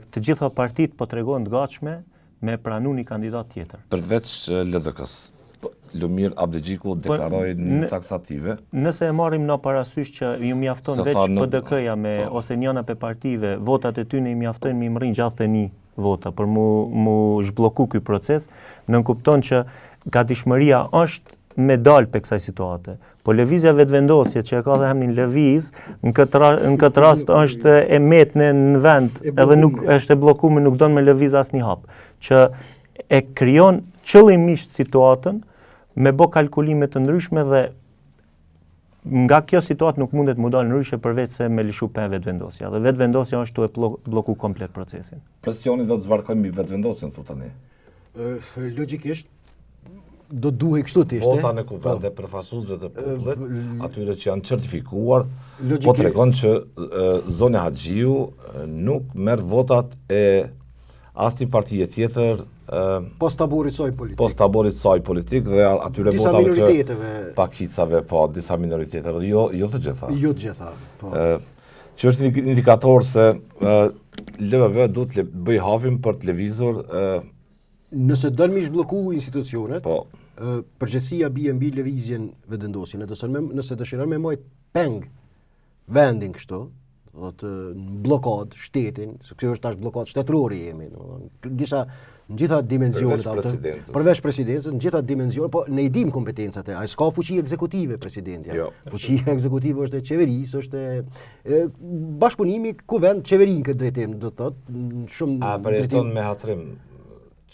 të gjitha partitë po tregojnë të gatshme me pranu një kandidat tjetër. Përveç LDK-s. Lumir Abdegjiku deklaroi një taksative. Nëse e marrim në parasysh që ju mjafton veç PDK-ja ose njëna pe partive, votat e tyre i mjaftojnë me mrin 61 vota për mu zhblloku ky proces, nënkupton që gatishmëria është me dal pe kësaj situate. Po lëvizja vetëvendosje që e ka dhe emrin lëviz, në këtë rast është e metne në vend, edhe nuk është e bllokuar, nuk don me lëviz asnjë hap, që e krijon qëllimisht situatën me bë kalkulime të ndryshme dhe nga kjo situatë nuk mundet mu dalë ndryshe përveç se me lishu pa vetëvendosja. Dhe vetëvendosja është të e bloku komplet procesin. Presioni do të zbarkojmë mbi vetëvendosjen, thotë tani. Logjikisht do duhej kështu të ishte. Vota në kuvende përfaqësuesve të popullit, atyre që janë certifikuar, po tregon që Zoni Haxhiu nuk merr votat e asnjë partie tjetër post-taborit saj politik dhe atyre votave që pakicave, po disa minoriteteve, jo të gjitha. Jo të gjitha, po. Që është një indikator se LVV duhet të bëj hapim për të lëvizur. Nëse dënë mi zhblloku institucionet, përgjegjësia bie mbi lëvizjen vetëvendosjen. Nëse dëshiron me mojt peng vendin kështu, në blokad shtetin, se kjo është tash blokad shtetërore jemi, në gjitha dimensionet, përveç presidencës, në gjitha dimensionet, po ne i dim kompetencat e, ai s'ka fuqi ekzekutive presidentja. Fuqia ekzekutive është e qeverisë, është e bashkëpunimi kuvend qeverin këtë drejtim, do të thotë, shumë drejtim. A përjeton me hatrim?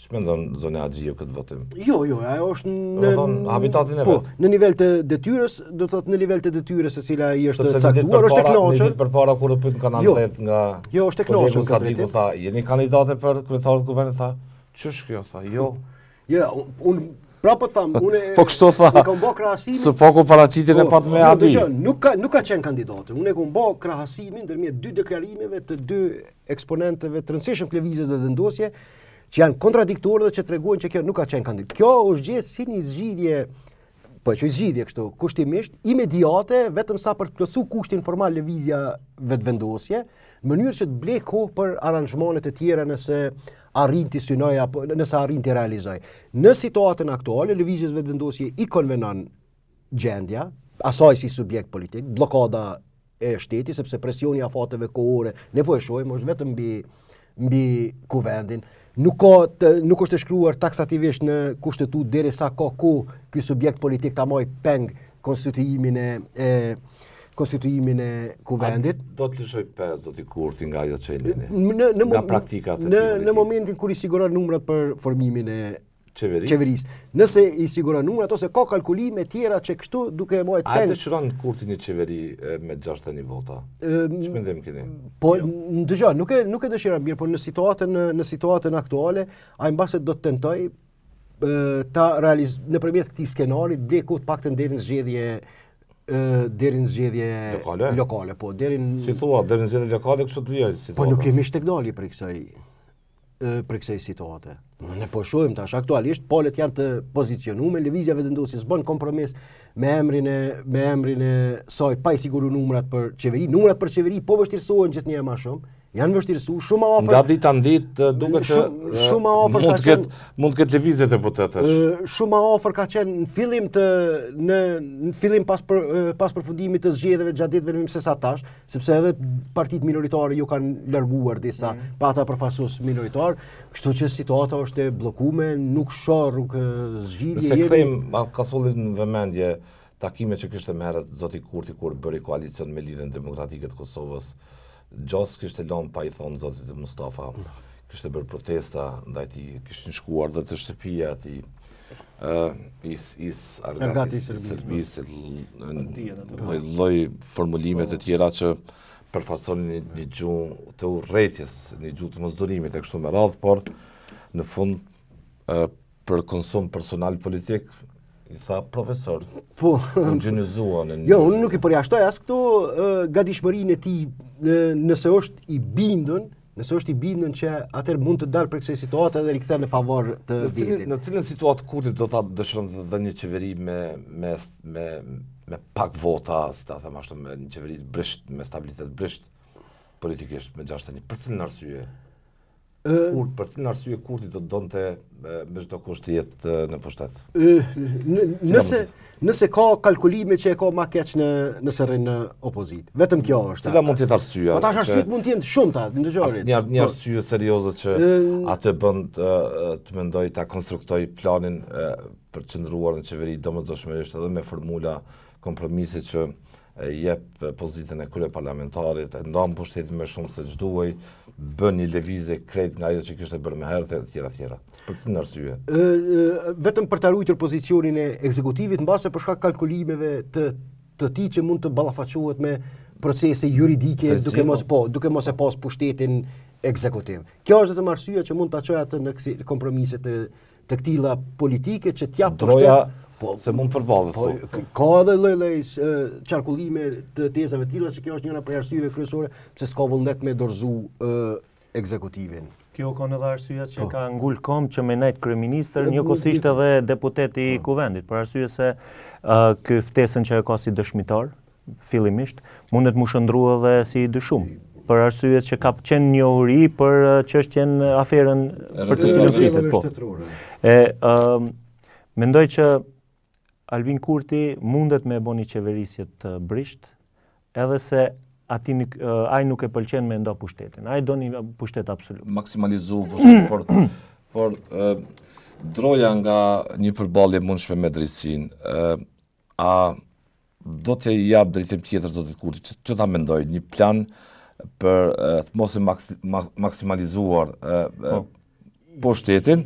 Ç'mendon Zoni Haxhiu këtë votim? Jo, ajo është në habitatin e vet. Në nivel të detyrës, do të thotë në nivel të detyrës e cila i është caktuar, është e kënaqur. Përpara kur u pyet kanal 8 nga Jo, është e kënaqur këtë drejtim. Tha, jeni kandidate për kryetarët e kuvendit, tha. Ç'është kjo, tha? Jo. Jo, unë prapë tham, unë po kështu tha. Kam bë krahasimin. Së foku paraqitjen e pat me Abi. Nuk ka qenë kandidatë. Unë kam bë krahasimin ndërmjet dy deklarimeve të dy eksponentëve të rëndësishëm të lëvizjes dhe vendosje, që janë kontradiktorë dhe që tregojnë që kjo nuk ka qenë kandidat. Kjo është gjetë si një zgjidhje, po që zgjidhje kështu, kushtimisht, imediate, vetëm sa për të plotësuar kushtin formal lëvizja vetëvendosje, në mënyrë që të blej kohë për aranzhmanet e tjera nëse arrin të synoj apo nëse arrin të realizoj. Në situatën aktuale, lëvizjes vetëvendosje i konvenon gjendja, asaj si subjekt politik, blokada e shtetit, sepse presioni i afateve kohore, ne po e shohim, është vetëm mbi kuvendin. Nuk është shkruar taksativisht në kushtetut derisa ka kohë ky subjekt politik ta marrë peng konstituimin e kuvendit. Do të lëshoj pe zoti Kurti nga ajo çelini. Nga praktikat. Në momentin kur i siguron numrat për formimin e qeverisë. Nëse i siguron numrat ose ka kalkulime tjera që kështu duke mojt A dëshiron kurti një qeveri me 61 vota? Ç'mendim keni? Po dëgjoj, nuk e dëshiron mirë, po në situatën aktuale ai mbase do të tentoj ta nëpërmjet këtij skenarit diku të paktën deri në zgjedhje lokale, po deri në Si thua, deri në zgjedhje lokale kështu të vijë situata. Po nuk kemi shtekdali për kësaj situate. Ne po shohim tash aktualisht palët janë të pozicionuar, lëvizja vendosjes bën kompromis me emrin e saj pa i siguru numrat për qeveri. Numrat për qeveri po vështirësohen gjithnjë më shumë. Janë vështirësuar shumë afër. Nga dita në ditë duket që shumë afër mund të ketë lëvizje të deputetësh. Shumë afër ka qenë në fillim pas përfundimit të zgjedhjeve gjatë ditëve më sa tash, sepse edhe partitë minoritare ju kanë larguar disa pa ata përfaqësues minoritar, kështu që situata është e bllokuar, nuk shoh rrugë zgjidhje. Nëse kthejmë ka solli në vëmendje takime që kishte më herët zoti Kurti kur bëri koalicion me Lidhjen Demokratike të Kosovës. Gjas kishte lënë pa i thonë zotit Mustafa, kishte bërë protesta ndaj tij, kishin shkuar dhe të shtëpia e tij. Argati Serbisë, lloj formulime të tjera që përfaqësonin një gjuhë të urrëties, një gjuhë të mosdurimit e kështu me radhë, por në fund për konsum personal politik i tha profesor. Po, gjenizuan. Jo, unë nuk i përjashtoj as këtu gatishmërinë e tij nëse është i bindën që atëherë mund të dalë për kësaj situate dhe rikthen në favor të vetit. Në cilën situatë Kurti do ta dëshiron të dhënë një qeveri me pak vota, si ta them ashtu, me një qeveri brisht, me stabilitet brisht politikisht me 61. Për cilën arsye? Për cilën arsye Kurti do donte me çdo kusht të jetë në pushtet? Nëse ka kalkulime që e ka ma keq nëse rrin në opozitë. Vetëm kjo është. Cila mund të jetë arsyeja? Po tash arsyet mund të jenë shumëta, ndëgjorit. Një arsye serioze që atë bën të mendoj ta konstruktoj planin për të qëndruar në qeveri domosdoshmërisht edhe me formula kompromisi që jep pozitën e kryeparlamentarit, e ndan pushtetin më shumë se ç'duhej, bën një lëvizje krejt nga ajo që kishte bërë më herët e tjera. Për cilën arsye? Vetëm për ta ruajtur pozicionin e ekzekutivit mbase për shkak kalkulimeve të tij që mund të ballafaqohet me procese juridike duke mos e pas pushtetin ekzekutiv. Kjo është vetëm arsyeja që mund ta çojë atë në kompromise të këtilla politike që t'jap pushtet. Se mund përballet. Ka edhe lloj qarkullime të tezave të tilla që kjo është njëra prej arsyeve kryesore pse s'ka vullnet me dorëzu ekzekutivin. Kjo ka edhe arsyeja që ka ngul kom që me nejt kryeministër, njëkohësisht edhe deputet i kuvendit, për arsye se ky ftesën që e ka si dëshmitar fillimisht mundet mu shndru edhe si dyshum. Për arsye që ka qenë njohuri për çështjen aferën për të cilën flitet po. Mendoj që Albin Kurti mundet me bën një qeverisje të brisht, edhe se ai nuk e pëlqen me ndo pushtetin. Ai do një pushtet absolut. Maksimalizu pushtetin, por droja nga një përballje mundshme me drejtsinë, a do të jap drejtim tjetër zotit Kurti, që ta mendoj, një plan për të mos e maksimalizuar pushtetin,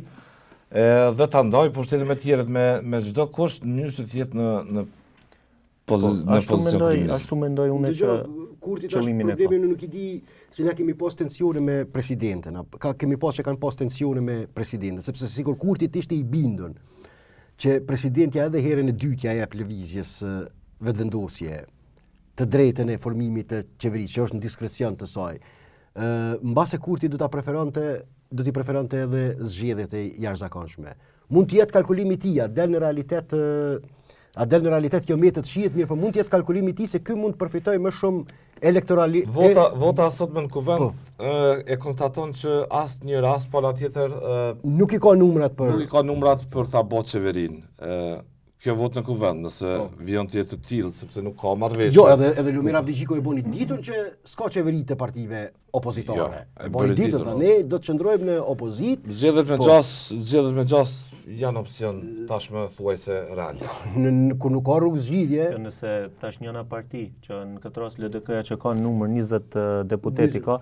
dhe ta ndaj pushtetin me tjerët me çdo kusht në mënyrë që të jetë në pozicion kriminal. Ashtu mendoj unë që Kurti tash problemi nuk i di se ne kemi pas tensione me presidenten, kemi pas që kanë pas tensione me presidenten, sepse sikur Kurti ishte i bindur që presidenti edhe herën e dytë ja jep lëvizjes vetvendosje të drejtën e formimit të qeverisë, që është në diskrecion të saj. Mbase Kurti do t'i preferonte edhe zgjedhjet e jashtëzakonshme. Mund të jetë kalkulimi i tij, a del në realitet kjo me të shihet mirë, por mund të jetë kalkulimi i tij se ky mund të përfitojë më shumë elektorali. Vota sot në kuvend e konstaton që asnjë rast pa tjetër nuk i ka numrat për ta bërë qeverinë. Kjo vot në kuvend, nëse vijon të jetë të tillë, sepse nuk ka marrëveshje. Jo, edhe Lumir Abdiqiko e boni ditën që s'ka qeveri të partive opozitare. E boni ditën, ne do të qëndrojmë në opozitë. Zgjedhjet me gjas janë opsion tashmë thuajse real. Kur nuk ka rrugë zgjidhje. Nëse tash njëna parti që në këtë rast LDK-ja që ka numër 20 deputeti ka,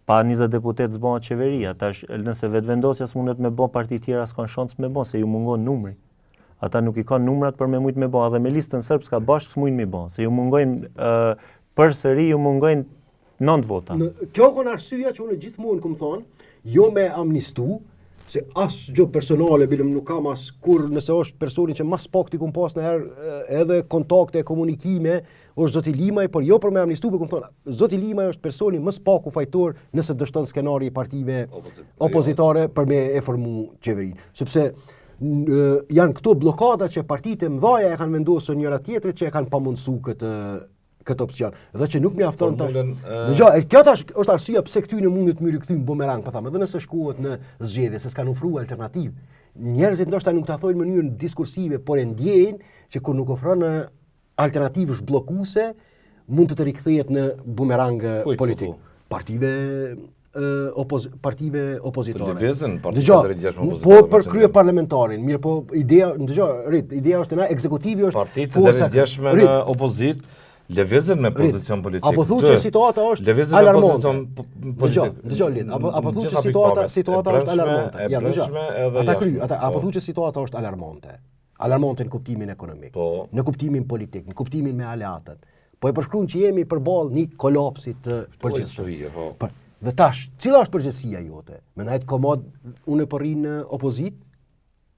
pa 20 deputet s'bën qeveria. Tash nëse vetvendosja s'mundet me bën parti tjera s'kan shans me bën se ju mungon numri. Ata nuk i kanë numrat për me mujt me bën, edhe me listën serbska bashkë s'mujnë me bën, se ju mungojnë përsëri ju mungojnë 9 vota. Kjo kon arsyeja që unë gjithmonë kam thonë, jo me amnistu, se as gjë personale bilëm nuk kam as kur nëse është personi që mas pak ti kum pas në herë edhe kontakte, komunikime, është Zoti Limaj, por jo për me amnistu, për kum thonë, Zoti Limaj është personi më spaku fajtor nëse dështon skenari i partive opozitare për me e formu qeverinë. Sepse janë këto blokada që partitë mëdha e kanë vendosur njëra tjetrit që e kanë pamundsu këtë opcion. Dhe që nuk mjafton tash. Dëgjoj, kjo tash është arsyeja pse këty në mundet më rikthym bumerang, po thamë, edhe nëse shkohet në zgjedhje, se s'kan ofruar alternativë. Njerëzit ndoshta nuk ta thojnë në mënyrë diskursive, por e ndjejnë që kur nuk ofron alternativë zhbllokuese, mund të rikthehet në bumerang politik. Partive opozitore. Po për krye parlamentarin, mirë po ideja është na ekzekutivi është partitë të rrjedhshme në opozit lëvizën me pozicion politik. Apo thuhet që situata është alarmante. Dëgjoj, apo thuhet që situata është alarmante. Ja, dëgjoj. Apo thuhet që situata është alarmante. Alarmante në kuptimin ekonomik, në kuptimin politik, në kuptimin me aleatët. Po e përshkruan që jemi përballë një kolapsi të përgjithshëm. Dhe tash, cila është përgjegjësia jote? Mendoj të komod unë po rri në opozit,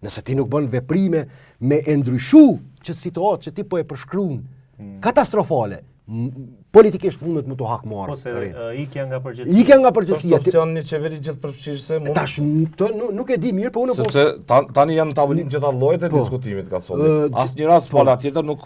nëse ti nuk bën veprime me e ndryshu që situatë që ti po e përshkruan katastrofale, politikisht mundet më të hakmarr. Po se ikja nga përgjegjësia. Ikja nga përgjegjësia. Opsion një qeveri gjithëpërfshirëse mund. Tash nuk e di mirë, po unë po. Sepse tani janë tavolinë gjitha llojet e diskutimit ka solli. Asnjë rast pala tjetër nuk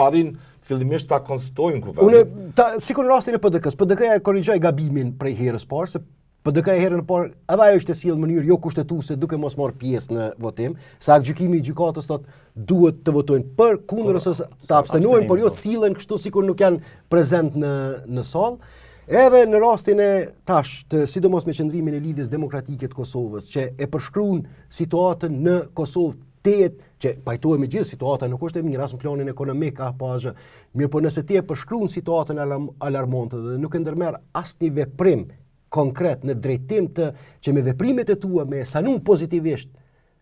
arrin fillimisht ta konstatojnë kuvendin. Sikur në rastin e PDK-s, PDK-ja e korrigjoi gabimin prej herës parë, se PDK-ja herën e parë edhe ajo ishte sjellë në mënyrë jo kushtetuese duke mos marrë pjesë në votim, sa gjykimi i gjykatës thotë duhet të votojnë për, kundër ose të abstenohen, por jo sillen kështu sikur nuk janë prezent në sallë. Edhe në rastin e tash të sidomos me qëndrimin e lidhjes demokratike të Kosovës, që e përshkruan situatën në Kosovë që pajtohemi gjithë situata nuk është e mirë as në planin ekonomik apo asgjë. Mirë, po nëse ti e përshkruan situatën alarmante dhe nuk e ndërmerr asnjë veprim konkret në drejtim të që me veprimet e tua me sanun pozitivisht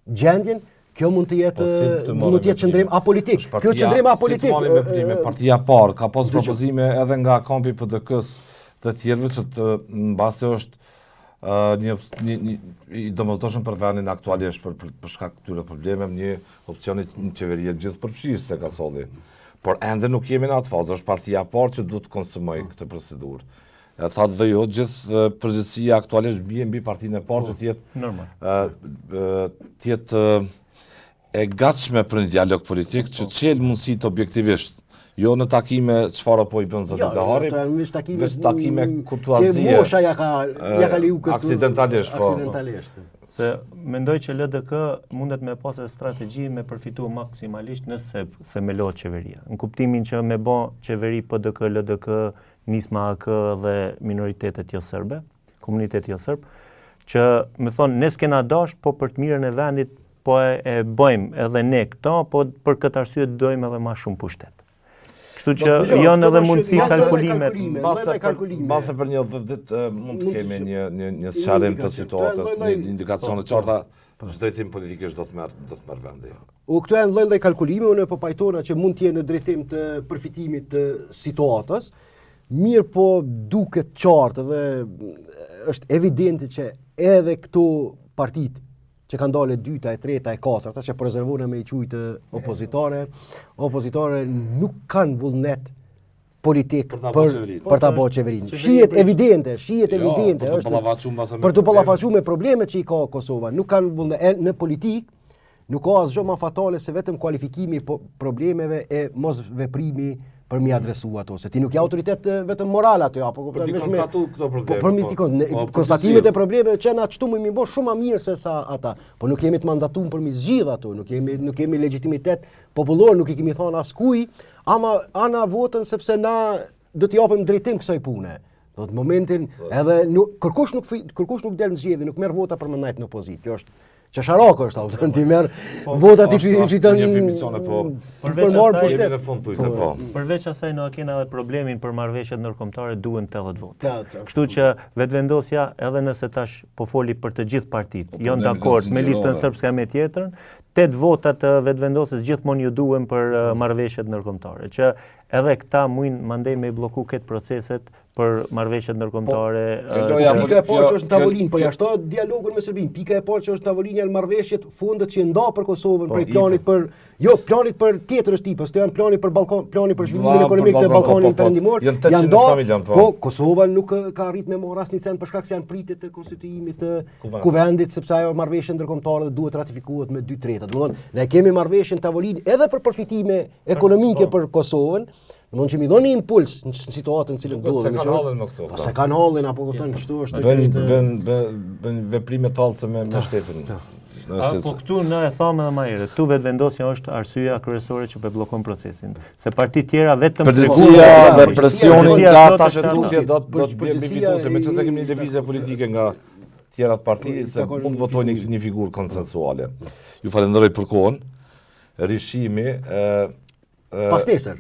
gjendjen, kjo mund të jetë qëndrim apolitik. Kjo qëndrim apolitik. Partia parë ka pas propozime edhe nga kampi PDK-s të tjerëve që mbase është i domosdoshëm për vendin aktualisht për shkak këtyre problemeve, një opcion një qeverie gjithëpërfshirëse ka solli. Por ende nuk jemi në atë fazë, është partia parë që duhet të konsumojë këtë procedurë. E thatë dhe jo, gjithë përgjithësia aktualisht bie mbi partinë e parë që tjetë e gatshme për një dialog politik që çel mundësitë objektivisht. Jo në takime çfarë po i bën zoti Dahari, veç takime kurtuazie. Që mosha ja ka liu këtë aksidentalisht. Se mendoj që LDK mundet me pasë strategji me përfitu maksimalisht nëse themelohet qeveria. Në kuptimin që me bë qeveri PDK, LDK, Nisma AK dhe minoritetet jo serbe, komuniteti jo serb, që më thonë ne s'kena dash, po për të mirën e vendit po e bëjmë edhe ne këto, po për këtë arsye dojmë edhe më shumë pushtet. Kështu që janë edhe mundësi kalkulimet. Mbase për një 10 ditë mund të kemi një sqarim të situatës, një indikacione të qarta, drejtim politikisht do të merr vendi. Këto janë lloj kalkulime, unë po pajtona që mund të jenë në drejtim të përfitimit të situatës. Mirë po duket qartë dhe është evidente që edhe këto partitë që kanë dalë e dyta, e treta, e katërta, që prezervojnë me i quajtë opozitare nuk kanë vullnet politik për ta bërë qeverinë. Shihet evidente, për të ballafaqur me problemet që i ka Kosova. Nuk kanë vullnet në politik, nuk ka asgjë më fatale se vetëm kualifikimi i problemeve e mos veprimi për mi adresu ato, se ti nuk je autoritet vetëm moral aty, apo për të konstatu këto probleme. Për mi konstatimet e problemeve që na çtu më mi bësh shumë më mirë se sa ata. Po nuk jemi të mandatuar për mi zgjidh ato, nuk kemi legitimitet popullor, nuk i kemi thënë askuj, ama ana votën sepse na do t'i japim drejtim kësaj pune. Do të momentin edhe kërkush nuk del në zgjedhje, nuk merr vota për më ndajt në opozitë. Qasharako është, apo ti merr votat i fiton një emisione, po. për marrë Jemi pushtet. në fund tujtë, po. Përveç asaj në kena edhe problemin për marrëveshjet ndërkombëtare duhen 80 votë. Ta. Kështu që vetëvendosja edhe nëse tash po foli për të gjithë partitë, janë dakord me listën srpske me tjetrën, 8 vota të vetëvendosjes gjithmonë ju duhen për marrëveshjet ndërkombëtare, që edhe këta mujnë mandej me bloku këtë proceset për marrëveshjet ndërkombëtare. Pika e parë që është në tavolinë, po jashtë dialogun me Serbinë. Pika e parë që është në tavolinë janë marrëveshjet fundet që nda për Kosovën, prej planit për planit për tjetër është tipës, të janë plani për plani për zhvillimin ekonomik të Ballkanit Perëndimor. Janë nda, po Kosova nuk ka arrit me marrë asnjë cent për shkak se janë pritet të konstituimit të kuvendit, sepse ajo marrëveshje ndërkombëtare duhet ratifikohet me 2/3. Domthonë, ne kemi marrëveshjen tavolinë edhe për përfitime ekonomike për Kosovën. Domthonë që mi dhoni impuls në situatën në cilën duhet. Se kanë hallin me këto. Po se kanë hallin apo kupton kështu është. Bën veprime tallëse me shtetin. Po këtu ne e thamë edhe më herët, këtu vetëvendosja është arsyeja kryesore që po bllokon procesin. Se partitë tjera vetëm përgjegjësia dhe presioni nga ata që tutje do të bëjë fituese, meqenëse kemi një lëvizje politike nga tjerat parti se mund të votojnë një figurë konsensuale. Ju falenderoj për kohën. Rishimi Pas nesër.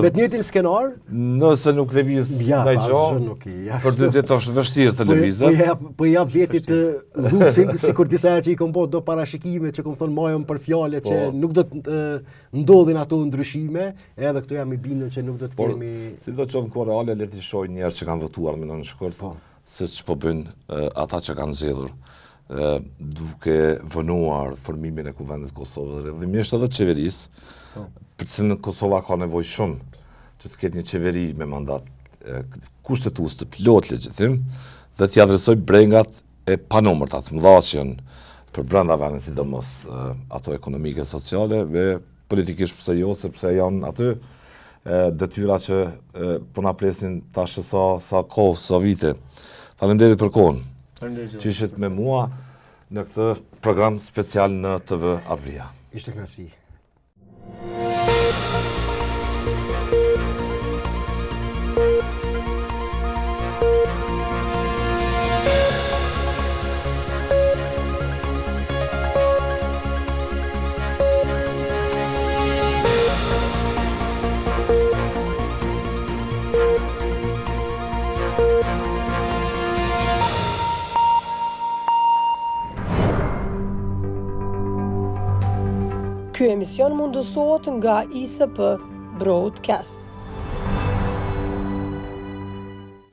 Me të njëjtin skenar, nëse nuk lëviz ndaj gjë, për 2 ditë është vështirë të lëvizet. Po jap vetit rrugë sikur disa që i kom bërë do parashikime që kom thonë majëm për fjalë që nuk do të ndodhin ato ndryshime, edhe këtu jam i bindur që nuk do të kemi. Sidoqoftë në kohë reale le të shohim njerëz që kanë votuar me në shkurt, siç po bëjnë ata që kanë zgjedhur, duke vënuar formimin e kuvendit të Kosovës, rrëdhimisht edhe qeverisë. Përse në Kosova ka nevojë shumë që të ketë një qeveri me mandat kushtetues të plot legjitim dhe t'i adresoj brengat e panumërta të mëdha që janë për brenda vendit, sidomos ato ekonomike, sociale dhe politikisht pse jo, sepse janë aty detyra që po na presin tash sa kohë, sa vite. Faleminderit për kohën. Që ishit me mua në këtë program special në TV Avlia. Ishte kënaqësi. Ky emision mundësohet nga ISP Broadcast.